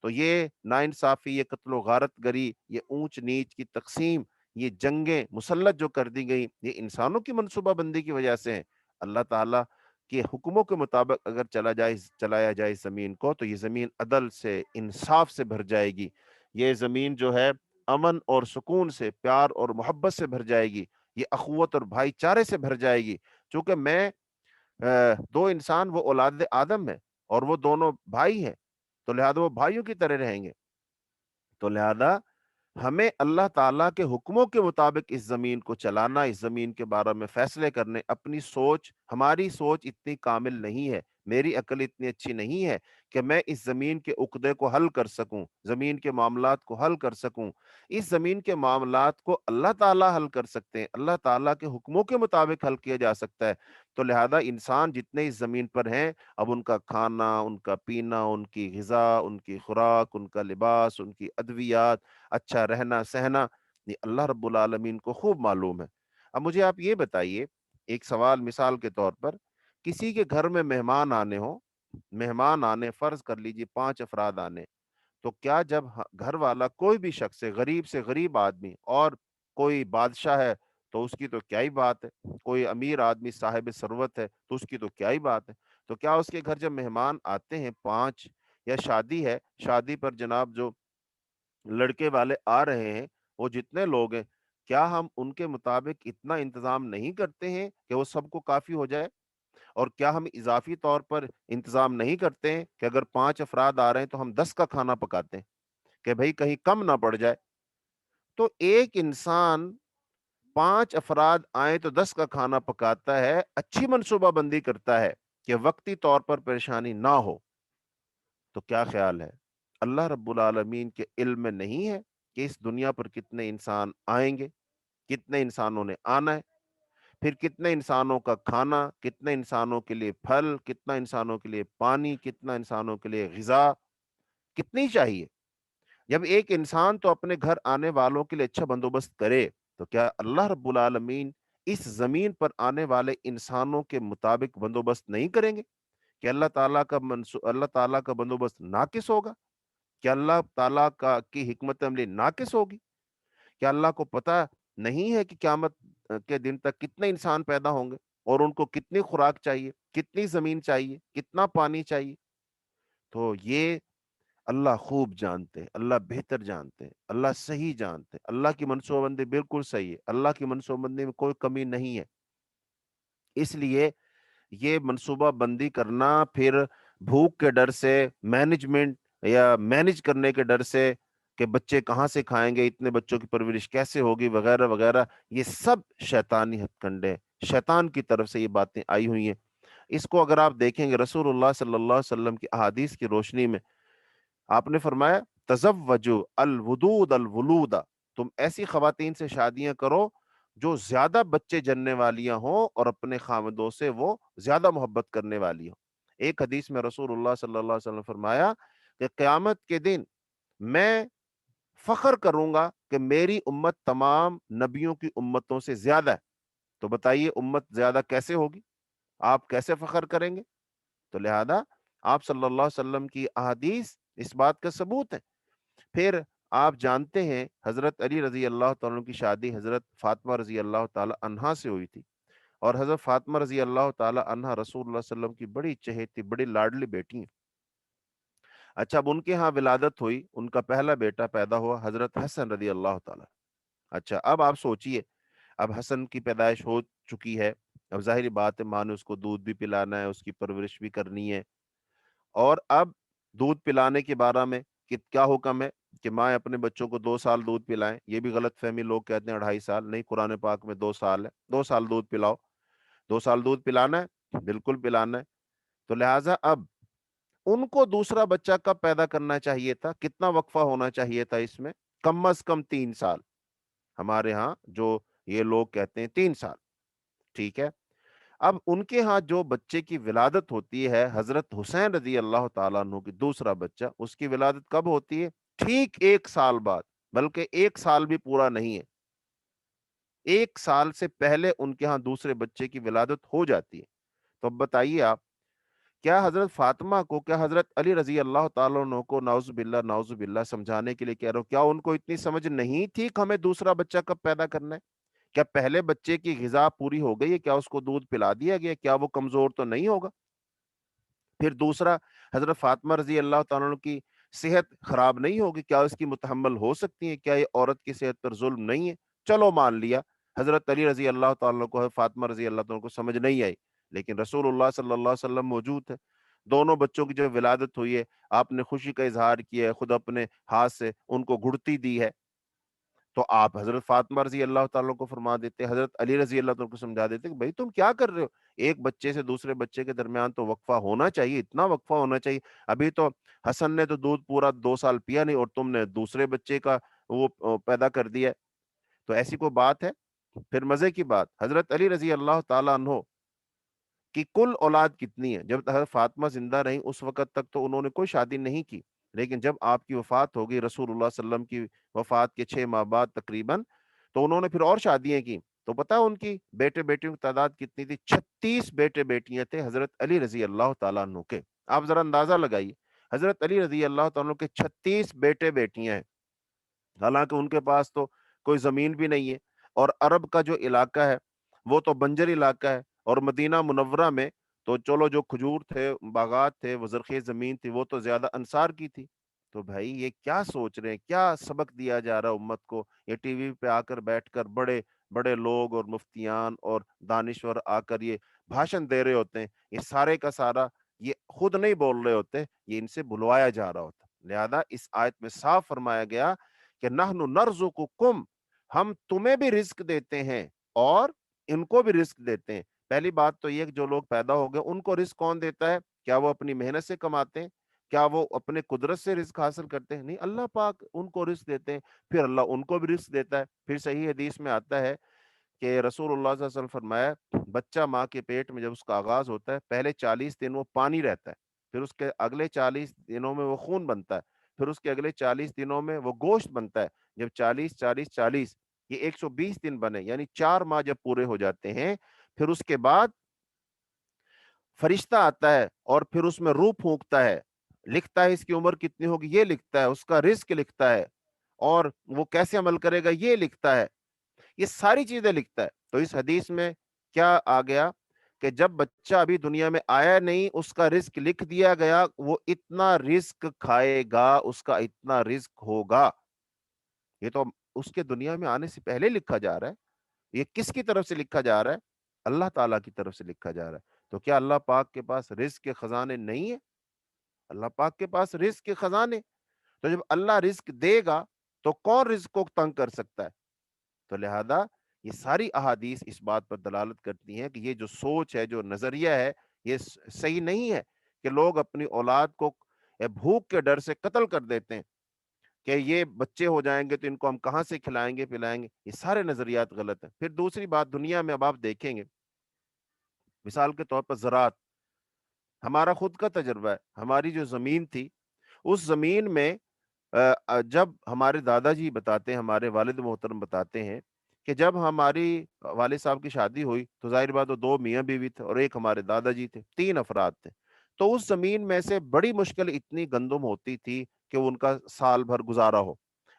تو یہ ناانصافی، یہ قتل و غارت گری، یہ اونچ نیچ کی تقسیم، یہ جنگیں مسلط جو کر دی گئی، یہ انسانوں کی منصوبہ بندی کی وجہ سے ہیں۔ اللہ تعالیٰ کے حکموں کے مطابق اگر چلایا جائے اس زمین کو تو یہ زمین عدل سے، انصاف سے بھر جائے گی۔ یہ زمین جو ہے امن اور سکون سے، پیار اور محبت سے بھر جائے گی۔ یہ اخوت اور بھائی چارے سے بھر جائے گی، چونکہ دو انسان وہ اولاد آدم ہے اور وہ دونوں بھائی ہیں، تو لہذا وہ بھائیوں کی طرح رہیں گے۔ تو لہذا ہمیں اللہ تعالیٰ کے حکموں کے مطابق اس زمین کو چلانا، اس زمین کے بارے میں فیصلے کرنے۔ ہماری سوچ اتنی کامل نہیں ہے، میری عقل اتنی اچھی نہیں ہے کہ میں اس زمین کے عقدے کو حل کر سکوں، زمین کے معاملات کو حل کر سکوں۔ اس زمین کے معاملات کو اللہ تعالیٰ حل کر سکتے ہیں، اللہ تعالیٰ کے حکموں کے مطابق حل کیا جا سکتا ہے۔ تو لہذا انسان جتنے اس زمین پر ہیں، اب ان کا کھانا، ان کا پینا، ان کی غذا، ان کی خوراک، ان کا لباس، ان کی ادویات، اچھا رہنا سہنا، یہ اللہ رب العالمین کو خوب معلوم ہے۔ اب مجھے آپ یہ بتائیے، ایک سوال مثال کے طور پر، کسی کے گھر میں مہمان آنے، فرض کر لیجیے 5 افراد آنے، تو کیا جب گھر والا کوئی بھی شخص ہے، غریب سے غریب آدمی، اور کوئی بادشاہ ہے تو اس کی تو کیا ہی بات ہے، کوئی امیر آدمی صاحب ثروت ہے تو اس کی تو کیا ہی بات ہے، تو کیا اس کے گھر جب مہمان آتے ہیں 5، یا شادی ہے، شادی پر جناب جو لڑکے والے آ رہے ہیں، وہ جتنے لوگ ہیں، کیا ہم ان کے مطابق اتنا انتظام نہیں کرتے ہیں کہ وہ سب کو کافی ہو جائے؟ اور کیا ہم اضافی طور پر انتظام نہیں کرتے ہیں کہ اگر 5 افراد آ رہے ہیں تو ہم 10 کا کھانا پکاتے ہیں کہ بھئی کہیں کم نہ پڑ جائے؟ تو ایک انسان 5 افراد آئیں تو 10 کا کھانا پکاتا ہے، اچھی منصوبہ بندی کرتا ہے کہ وقتی طور پر پریشانی نہ ہو، تو کیا خیال ہے؟ اللہ رب العالمین کے علم میں نہیں ہے کہ اس دنیا پر کتنے انسان آئیں گے، کتنے انسانوں نے آنا ہے، پھر کتنے انسانوں کا کھانا، کتنے انسانوں کے لیے پھل، کتنا انسانوں کے لیے پانی، کتنا انسانوں کے لیے غذا کتنی چاہیے؟ جب ایک انسان تو اپنے گھر آنے والوں کے لیے اچھا بندوبست کرے، تو کیا اللہ رب العالمین اس زمین پر آنے والے انسانوں کے مطابق بندوبست نہیں کریں گے؟ کہ اللہ تعالیٰ کا بندوبست ناقص ہوگا؟ کیا اللہ تعالیٰ کی حکمت عملی ناقص ہوگی؟ کیا اللہ کو پتہ نہیں ہے کہ قیامت کے دن تک کتنے انسان پیدا ہوں گے اور ان کو کتنی خوراک چاہیے، کتنی زمین چاہیے، کتنا پانی چاہیے؟ تو یہ اللہ خوب جانتے ہیں، اللہ بہتر جانتے ہیں، اللہ صحیح جانتے ہیں، اللہ کی منصوبہ بندی بالکل صحیح ہے، اللہ کی منصوبہ بندی میں کوئی کمی نہیں ہے۔ اس لیے یہ منصوبہ بندی کرنا پھر بھوک کے ڈر سے، مینجمنٹ یا مینج کرنے کے ڈر سے کہ بچے کہاں سے کھائیں گے، اتنے بچوں کی پرورش کیسے ہوگی، وغیرہ وغیرہ، یہ سب شیطانی ہتھ کنڈے، شیطان کی طرف سے یہ باتیں آئی ہوئی ہیں۔ اس کو اگر آپ دیکھیں گے رسول اللہ صلی اللہ علیہ وسلم کی احادیث کی روشنی میں، آپ نے فرمایا تزوجوا الودود الولودا، تم ایسی خواتین سے شادیاں کرو جو زیادہ بچے جننے والیاں ہوں اور اپنے خامدوں سے وہ زیادہ محبت کرنے والی ہوں۔ ایک حدیث میں رسول اللہ صلی اللہ علیہ وسلم نے فرمایا کہ قیامت کے دن میں فخر کروں گا کہ میری امت تمام نبیوں کی امتوں سے زیادہ ہے۔ تو بتائیے امت زیادہ کیسے ہوگی؟ آپ کیسے فخر کریں گے؟ تو لہذا آپ صلی اللہ علیہ وسلم کی احادیث اس بات کا ثبوت ہے۔ پھر آپ جانتے ہیں حضرت علی رضی اللہ تعالیٰ عنہ کی شادی حضرت فاطمہ رضی اللہ تعالیٰ عنہا سے ہوئی تھی، اور حضرت فاطمہ رضی اللہ تعالیٰ عنہا رسول اللہ صلی اللہ علیہ وسلم کی بڑی چہیتی، بڑی لاڈلی بیٹی ہیں۔ اچھا، اب ان کے ہاں ولادت ہوئی، ان کا پہلا بیٹا پیدا ہوا حضرت حسن رضی اللہ تعالیٰ۔ اچھا، اب آپ سوچئے، اب حسن کی پیدائش ہو چکی ہے، اب ظاہری بات ہے ماں نے اس کو دودھ بھی پلانا ہے، اس کی پرورش بھی کرنی ہے، اور اب دودھ پلانے کے بارے میں کیا حکم ہے کہ ماں اپنے بچوں کو 2 سال دودھ پلائیں. یہ بھی غلط فہمی، لوگ کہتے ہیں 2.5 سال. نہیں، قرآن پاک میں 2 سال ہے. 2 سال دودھ پلاؤ. 2 سال دودھ پلانا ہے، بالکل پلانا ہے. تو لہٰذا اب ان کو دوسرا بچہ کب پیدا کرنا چاہیے تھا؟ کتنا وقفہ ہونا چاہیے تھا اس میں؟ کم از کم 3 سال. ہمارے ہاں جو یہ لوگ کہتے ہیں 3 سال. ٹھیک ہے. اب ان کے ہاں جو بچے کی ولادت ہوتی ہے، حضرت حسین رضی اللہ تعالیٰ عنہ کی دوسرا بچہ، اس کی ولادت کب ہوتی ہے؟ ٹھیک 1 سال بعد. بلکہ 1 سال بھی پورا نہیں ہے، 1 سال سے پہلے ان کے ہاں دوسرے بچے کی ولادت ہو جاتی ہے. تو اب بتائیے آپ، کیا حضرت فاطمہ کو، کیا حضرت علی رضی اللہ تعالیٰ عنہ کو، نعوذ باللہ سمجھانے کے لیے کہہ رہا ہوں، کیا ان کو اتنی سمجھ نہیں تھی کہ ہمیں دوسرا بچہ کب پیدا کرنا ہے؟ کیا پہلے بچے کی غذا پوری ہو گئی ہے؟ کیا اس کو دودھ پلا دیا گیا؟ کیا وہ کمزور تو نہیں ہوگا؟ پھر دوسرا، حضرت فاطمہ رضی اللہ تعالیٰ عنہ کی صحت خراب نہیں ہوگی؟ کیا اس کی متحمل ہو سکتی ہیں؟ کیا یہ عورت کی صحت پر ظلم نہیں ہے؟ چلو مان لیا حضرت علی رضی اللہ تعالیٰ عنہ کو، فاطمہ رضی اللہ تعالیٰ عنہ کو سمجھ نہیں آئی، لیکن رسول اللہ صلی اللہ علیہ وسلم موجود ہے. دونوں بچوں کی جب ولادت ہوئی ہے، آپ نے خوشی کا اظہار کیا ہے، خود اپنے ہاتھ سے ان کو گھڑتی دی ہے. تو آپ حضرت فاطمہ رضی اللہ تعالیٰ کو فرما دیتے، حضرت علی رضی اللہ تعالیٰ کو سمجھا دیتے کہ بھائی تم کیا کر رہے ہو؟ ایک بچے سے دوسرے بچے کے درمیان تو وقفہ ہونا چاہیے، اتنا وقفہ ہونا چاہیے. ابھی تو حسن نے تو دودھ پورا 2 سال پیا نہیں، اور تم نے دوسرے بچے کا وہ پیدا کر دیا ہے. تو ایسی کوئی بات ہے؟ پھر مزے کی بات، حضرت علی رضی اللہ تعالیٰ عنہ کی کل اولاد کتنی ہے؟ جب حضرت فاطمہ زندہ رہیں اس وقت تک تو انہوں نے کوئی شادی نہیں کی، لیکن جب آپ کی وفات ہو گئی رسول اللہ صلی اللہ علیہ وسلم کی وفات کے 6 ماہ بعد تقریباً، تو انہوں نے پھر اور شادیاں کی. تو پتا ان کی بیٹے بیٹیوں کی تعداد کتنی تھی؟ 36 بیٹے بیٹیاں تھے حضرت علی رضی اللہ تعالیٰ عنہ کے. آپ ذرا اندازہ لگائیے، حضرت علی رضی اللہ تعالیٰ عنہ کے 36 بیٹے بیٹیاں ہیں. حالانکہ ان کے پاس تو کوئی زمین بھی نہیں ہے، اور عرب کا جو علاقہ ہے وہ تو بنجر علاقہ ہے، اور مدینہ منورہ میں تو چلو جو کھجور تھے، باغات تھے، وہ زرخیز زمین تھی، وہ تو زیادہ انصار کی تھی. تو بھائی یہ کیا سوچ رہے ہیں؟ کیا سبق دیا جا رہا ہے امت کو؟ یہ ٹی وی پہ آ کر بیٹھ کر بڑے بڑے لوگ اور مفتیان اور دانشور آ کر یہ بھاشن دے رہے ہوتے ہیں. یہ سارے کا سارا یہ خود نہیں بول رہے ہوتے، یہ ان سے بلوایا جا رہا ہوتا. لہذا اس آیت میں صاف فرمایا گیا کہ نحن نرزقکم، ہم تمہیں بھی رزق دیتے ہیں اور ان کو بھی رزق دیتے ہیں. پہلی بات تو یہ کہ جو لوگ پیدا ہو گئے ان کو رزق کون دیتا ہے؟ کیا وہ اپنی محنت سے کماتے ہیں؟ کیا وہ اپنے قدرت سے رزق حاصل کرتے ہیں؟ نہیں، اللہ پاک ان کو رزق دیتے ہیں، پھر اللہ ان کو بھی رزق دیتا ہے. پھر صحیح حدیث میں آتا ہے کہ رسول اللہ صلی اللہ علیہ وسلم فرمایا، بچہ ماں کے پیٹ میں جب اس کا آغاز ہوتا ہے، پہلے 40 دن وہ پانی رہتا ہے، پھر اس کے اگلے 40 دنوں میں وہ خون بنتا ہے، پھر اس کے اگلے 40 دنوں میں وہ گوشت بنتا ہے. جب 40 40 40 یہ 120 دن بنے، یعنی 4 ماہ جب پورے ہو جاتے ہیں، پھر اس کے بعد فرشتہ آتا ہے اور پھر اس میں روح پھونکتا ہے، لکھتا ہے اس کی عمر کتنی ہوگی، یہ لکھتا ہے، اس کا رزق لکھتا ہے، اور وہ کیسے عمل کرے گا یہ لکھتا ہے. یہ ساری چیزیں لکھتا ہے. تو اس حدیث میں کیا آ گیا کہ جب بچہ ابھی دنیا میں آیا نہیں، اس کا رزق لکھ دیا گیا، وہ اتنا رزق کھائے گا، اس کا اتنا رزق ہوگا. یہ تو اس کے دنیا میں آنے سے پہلے لکھا جا رہا ہے. یہ کس کی طرف سے لکھا جا رہا ہے؟ اللہ تعالیٰ کی طرف سے لکھا جا رہا ہے. تو کیا اللہ پاک کے پاس رزق کے خزانے نہیں ہے؟ اللہ پاک کے پاس رزق کے خزانے. تو جب اللہ رزق دے گا تو کون رزق کو تنگ کر سکتا ہے؟ تو لہذا یہ ساری احادیث اس بات پر دلالت کرتی ہیں کہ یہ جو سوچ ہے، جو نظریہ ہے، یہ صحیح نہیں ہے کہ لوگ اپنی اولاد کو بھوک کے ڈر سے قتل کر دیتے ہیں کہ یہ بچے ہو جائیں گے تو ان کو ہم کہاں سے کھلائیں گے پلائیں گے. یہ سارے نظریات غلط ہیں. پھر دوسری بات، دنیا میں اب آپ دیکھیں گے، مثال کے طور پر زراعت، ہمارا خود کا تجربہ ہے. ہماری جو زمین تھی، اس زمین میں جب ہمارے دادا جی بتاتے ہیں، ہمارے والد محترم بتاتے ہیں کہ جب ہماری والد صاحب کی شادی ہوئی تو ظاہر بات وہ 2 میاں بیوی تھے اور ایک ہمارے دادا جی تھے، 3 افراد تھے. تو اس زمین میں سے بڑی مشکل اتنی گندم ہوتی تھی کہ ان کا سال بھر گزارا ہو.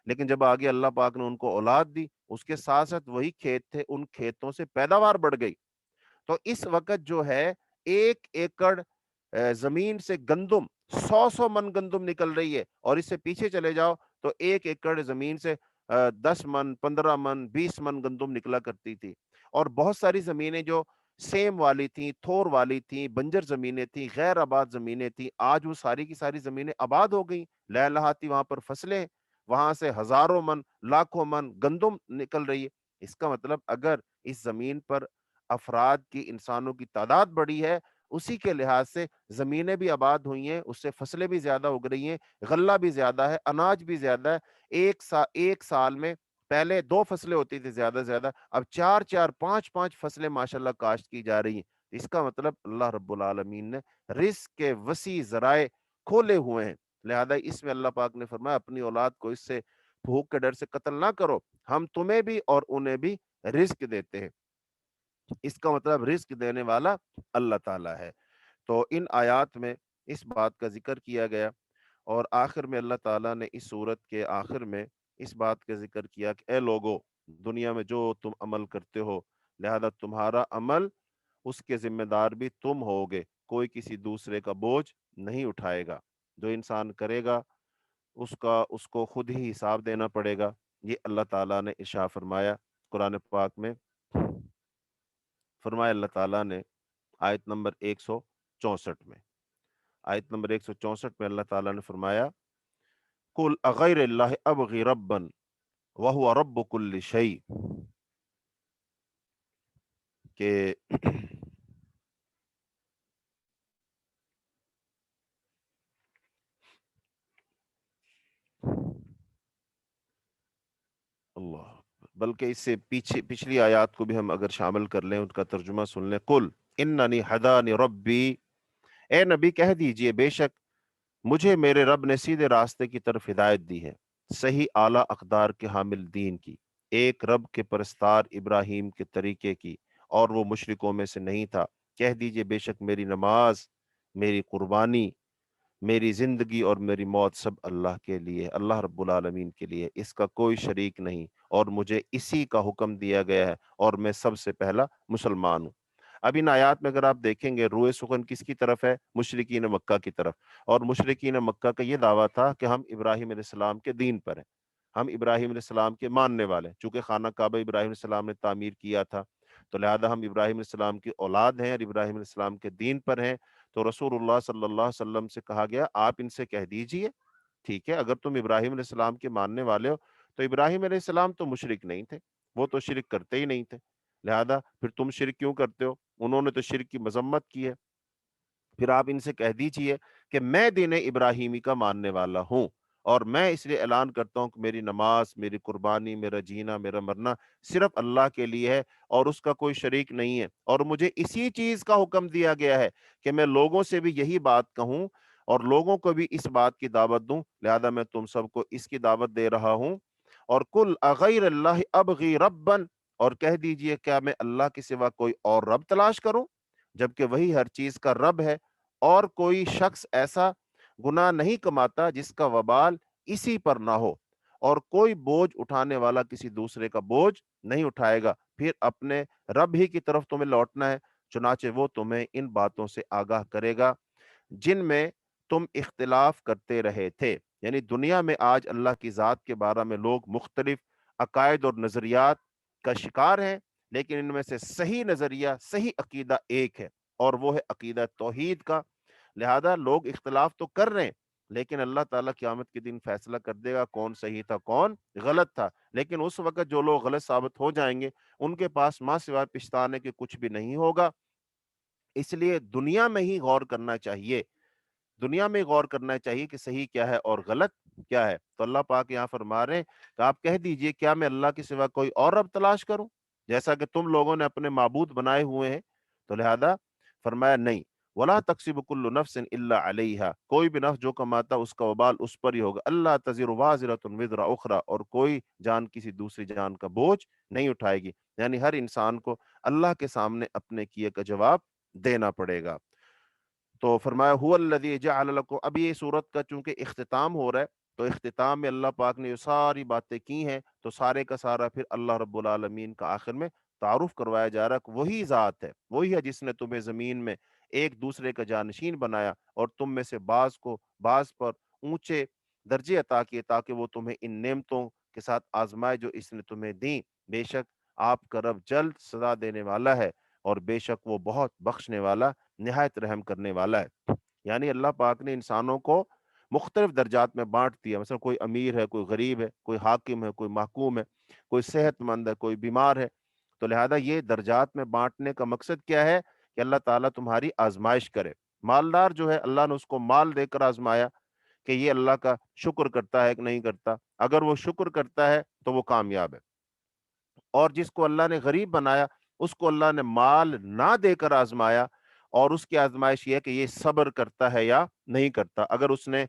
لیکن جب آگے اللہ پاک نے ان کو اولاد دی، اس کے ساتھ ساتھ وہی کھیت تھے، ان کھیتوں سے پیداوار بڑھ گئی. تو اس وقت جو ہے 1 ایکڑ زمین سے گندم 100 من گندم نکل رہی ہے، اور اس سے پیچھے چلے جاؤ تو 1 ایکڑ زمین سے 10 من 15 من 20 من گندم نکلا کرتی تھی. اور بہت ساری زمینیں جو سیم والی تھیں، تھور والی تھیں، بنجر زمینیں تھیں، غیر آباد زمینیں تھیں، آج وہ ساری کی ساری زمینیں آباد ہو گئیں، لہلہاتی وہاں پر فصلیں وہاں سے ہزاروں من لاکھوں من گندم نکل رہی ہے۔ اس کا مطلب اگر اس زمین پر افراد کی انسانوں کی تعداد بڑی ہے، اسی کے لحاظ سے زمینیں بھی آباد ہوئی ہیں، اس سے فصلیں بھی زیادہ اگ رہی ہیں، غلہ بھی زیادہ ہے، اناج بھی زیادہ ہے۔ ایک سال میں پہلے 2 فصلیں ہوتی تھی زیادہ سے زیادہ، اب 4 4 5 5 فصلیں ماشاءاللہ کاشت کی جا رہی ہیں۔ اس کا مطلب اللہ رب العالمین نے رزق کے وسیع ذرائع کھولے ہوئے ہیں، لہذا اس میں اللہ پاک نے فرمایا اپنی اولاد کو اس سے بھوک کے ڈر سے قتل نہ کرو، ہم تمہیں بھی اور انہیں بھی رزق دیتے ہیں۔ اس کا مطلب رزق دینے والا اللہ تعالیٰ ہے۔ تو ان آیات میں اس بات کا ذکر کیا گیا، اور آخر میں اللہ تعالیٰ نے اس صورت کے آخر میں اس بات کا ذکر کیا کہ اے لوگو، دنیا میں جو تم عمل کرتے ہو، لہذا تمہارا عمل اس کے ذمہ دار بھی تم ہوگے، کوئی کسی دوسرے کا بوجھ نہیں اٹھائے گا۔ جو انسان کرے گا اس کو خود ہی حساب دینا پڑے گا۔ یہ اللہ تعالیٰ نے ارشاد فرمایا قرآن پاک میں۔ فرمایا اللہ تعالیٰ نے آیت نمبر 164 میں، آیت نمبر 164 میں اللہ تعالیٰ نے فرمایا قل اغیر اللہ ابغی ربا وہو رب کل شیء، کہ اللہ، بلکہ اس سے پچھلی آیات کو بھی ہم اگر شامل کر لیں، ان کا ترجمہ سن لیں۔ قل اننی ہدانی ربی، اے نبی کہہ دیجئے بے شک مجھے میرے رب نے سیدھے راستے کی طرف ہدایت دی ہے، صحیح اعلیٰ اقدار کے حامل دین کی، ایک رب کے پرستار ابراہیم کے طریقے کی، اور وہ مشرکوں میں سے نہیں تھا۔ کہہ دیجئے بے شک میری نماز، میری قربانی، میری زندگی اور میری موت سب اللہ کے لیے، اللہ رب العالمین کے لیے، اس کا کوئی شریک نہیں، اور مجھے اسی کا حکم دیا گیا ہے، اور میں سب سے پہلا مسلمان ہوں۔ اب ان آیات میں اگر آپ دیکھیں گے، روئے سخن کس کی طرف ہے؟ مشرکین مکہ کی طرف، اور مشرکین مکہ کا یہ دعویٰ تھا کہ ہم ابراہیم علیہ السلام کے دین پر ہیں، ہم ابراہیم علیہ السلام کے ماننے والے ہیں، چونکہ خانہ کعبہ ابراہیم علیہ السلام نے تعمیر کیا تھا، تو لہذا ہم ابراہیم علیہ السلام کی اولاد ہیں اور ابراہیم علیہ السلام کے دین پر ہیں۔ تو رسول اللہ صلی اللہ علیہ وسلم سے کہا گیا آپ ان سے کہہ دیجئے، ٹھیک ہے اگر تم ابراہیم علیہ السلام کے ماننے والے ہو، تو ابراہیم علیہ السلام تو مشرک نہیں تھے، وہ تو شرک کرتے ہی نہیں تھے، لہذا پھر تم شرک کیوں کرتے ہو؟ انہوں نے تو شرک کی مذمت کی ہے، پھر آپ ان سے کہہ دیجئے کہ میں دین ابراہیمی کا ماننے والا ہوں، اور میں اس لیے اعلان کرتا ہوں کہ میری نماز، میری قربانی، میرا جینا، میرا مرنا صرف اللہ کے لیے ہے، اور اس کا کوئی شریک نہیں ہے، اور مجھے اسی چیز کا حکم دیا گیا ہے کہ میں لوگوں سے بھی یہی بات کہوں اور لوگوں کو بھی اس بات کی دعوت دوں، لہذا میں تم سب کو اس کی دعوت دے رہا ہوں۔ اور کل اغیر اللہ ابغی ربا، اور کہہ دیجئے کیا میں اللہ کے سوا کوئی اور رب تلاش کروں، جبکہ وہی ہر چیز کا رب ہے، اور کوئی شخص ایسا گناہ نہیں کماتا جس کا وبال اسی پر نہ ہو، اور کوئی بوجھ اٹھانے والا کسی دوسرے کا بوجھ نہیں اٹھائے گا، پھر اپنے رب ہی کی طرف تمہیں لوٹنا ہے، چنانچہ وہ تمہیں ان باتوں سے آگاہ کرے گا جن میں تم اختلاف کرتے رہے تھے۔ یعنی دنیا میں آج اللہ کی ذات کے بارے میں لوگ مختلف عقائد اور نظریات کا شکار ہیں، لیکن ان میں سے صحیح نظریہ، صحیح عقیدہ ایک ہے، اور وہ ہے عقیدہ توحید کا۔ لہذا لوگ اختلاف تو کر رہے ہیں، لیکن اللہ تعالیٰ قیامت کے دن فیصلہ کر دے گا کون صحیح تھا کون غلط تھا، لیکن اس وقت جو لوگ غلط ثابت ہو جائیں گے ان کے پاس ماں سوائے پچھتانے کے کچھ بھی نہیں ہوگا۔ اس لیے دنیا میں ہی غور کرنا چاہیے، دنیا میں غور کرنا چاہیے کہ صحیح کیا ہے اور غلط کیا ہے۔ تو اللہ پاک یہاں فرما رہے ہیں کہ آپ کہہ دیجئے کیا میں اللہ کے سوا کوئی اور رب تلاش کروں، جیسا کہ تم لوگوں نے اپنے معبود بنائے ہوئے ہیں؟ تو لہذا فرمایا نہیں، ولا تکسب کل نفس الا علیہا، کوئی بھی نفس جو کماتا اس کا وبال اس پر ہی ہوگا، اللہ تزر وازرۃ وزر اخرى، اور کوئی جان کسی دوسری جان کا بوجھ نہیں اٹھائے گی، یعنی ہر انسان کو اللہ کے سامنے اپنے کیے کا جواب دینا پڑے گا۔ تو فرمایا هو الذی جعل لکم، اب یہ صورت کا چونکہ اختتام ہو رہا ہے، تو اختتام میں اللہ پاک نے یہ ساری باتیں کی ہیں، تو سارے کا سارا پھر اللہ رب العالمین کا آخر میں تعارف کروایا جا رہا ہے کہ وہی ذات ہے، وہی ہے جس نے تمہیں زمین میں ایک دوسرے کا جانشین بنایا، اور تم میں سے بعض کو بعض پر اونچے درجے عطا کیے تاکہ وہ تمہیں ان نعمتوں کے ساتھ آزمائے جو اس نے تمہیں دیں، بے شک آپ کا رب جلد سزا دینے والا ہے، اور بے شک وہ بہت بخشنے والا، نہایت رحم کرنے والا ہے۔ یعنی اللہ پاک نے انسانوں کو مختلف درجات میں بانٹ دیا، مثلا کوئی امیر ہے، کوئی غریب ہے، کوئی حاکم ہے، کوئی محکوم ہے، کوئی صحت مند ہے، کوئی بیمار ہے۔ تو لہذا یہ درجات میں بانٹنے کا مقصد کیا ہے کہ اللہ تعالیٰ تمہاری آزمائش کرے۔ مالدار جو ہے اللہ نے اس کو مال دے کر آزمایا کہ یہ اللہ کا شکر کرتا ہے کہ نہیں کرتا، اگر وہ شکر کرتا ہے تو وہ کامیاب ہے، اور جس کو اللہ نے غریب بنایا اس کو اللہ نے مال نہ دے کر آزمایا، اور اس کی آزمائش یہ ہے کہ یہ صبر کرتا ہے یا نہیں کرتا۔ اگر اس نے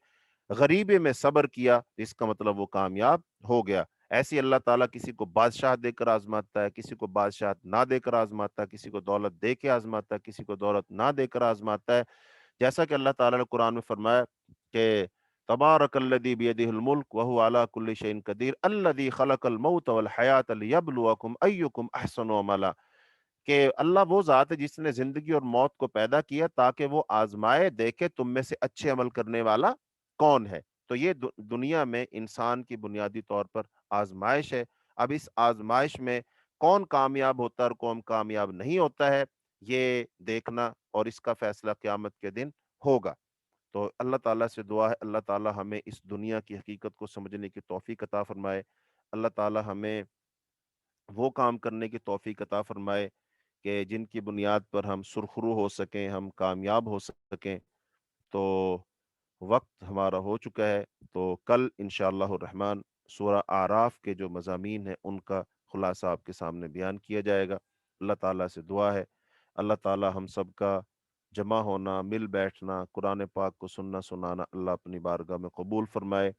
غریبی میں صبر کیا اس کا مطلب وہ کامیاب ہو گیا۔ ایسے ہی اللہ تعالیٰ کسی کو بادشاہ دے کر آزماتا ہے، کسی کو بادشاہ نہ دے کر آزماتا ہے، کسی کو دولت دے کے آزماتا ہے، کسی کو دولت نہ دے کر آزماتا ہے۔ جیسا کہ اللہ تعالیٰ نے قرآن میں فرمایا کہ تبارک الذی بیدہ الملک وہو علی کل شیء قدیر الذی خلق الموت والحیات لیبلوکم ایکم احسن عملا، کہ اللہ وہ ذات ہے جس نے زندگی اور موت کو پیدا کیا تاکہ وہ آزمائے، دیکھے تم میں سے اچھے عمل کرنے والا کون ہے۔ تو یہ دنیا میں انسان کی بنیادی طور پر آزمائش ہے۔ اب اس آزمائش میں کون کامیاب ہوتا ہے اور کون کامیاب نہیں ہوتا ہے، یہ دیکھنا اور اس کا فیصلہ قیامت کے دن ہوگا۔ تو اللہ تعالیٰ سے دعا ہے اللہ تعالیٰ ہمیں اس دنیا کی حقیقت کو سمجھنے کی توفیق عطا فرمائے، اللہ تعالیٰ ہمیں وہ کام کرنے کی توفیق عطا فرمائے کہ جن کی بنیاد پر ہم سرخرو ہو سکیں، ہم کامیاب ہو سکیں۔ تو وقت ہمارا ہو چکا ہے، تو کل انشاءاللہ الرحمن سورہ اعراف کے جو مضامین ہیں ان کا خلاصہ آپ کے سامنے بیان کیا جائے گا۔ اللہ تعالیٰ سے دعا ہے اللہ تعالیٰ ہم سب کا جمع ہونا، مل بیٹھنا، قرآن پاک کو سننا سنانا اللہ اپنی بارگاہ میں قبول فرمائے،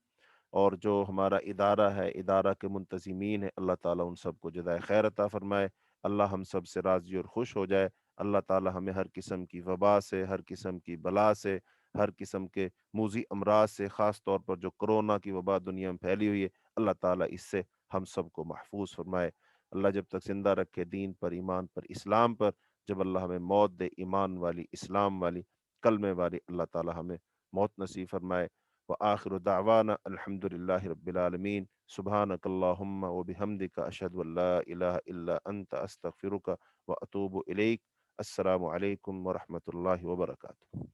اور جو ہمارا ادارہ ہے، ادارہ کے منتظمین ہیں، اللہ تعالیٰ ان سب کو جزائے خیر عطا فرمائے، اللہ ہم سب سے راضی اور خوش ہو جائے، اللہ تعالیٰ ہمیں ہر قسم کی وبا سے، ہر قسم کی بلا سے، ہر قسم کے موذی امراض سے، خاص طور پر جو کرونا کی وبا دنیا میں پھیلی ہوئی ہے، اللہ تعالیٰ اس سے ہم سب کو محفوظ فرمائے۔ اللہ جب تک زندہ رکھے دین پر، ایمان پر، اسلام پر، جب اللہ ہمیں موت دے ایمان والی، اسلام والی، کلمے والی، اللہ تعالیٰ ہمیں موت نصیب فرمائے۔ وآخر دعوانا الحمد للہ رب العالمین، سبحانک اللہم وبحمدک اشہد ان لا الہ الا انت استغفرک واتوب الیک۔ السلام علیکم ورحمۃ اللہ وبرکاتہ۔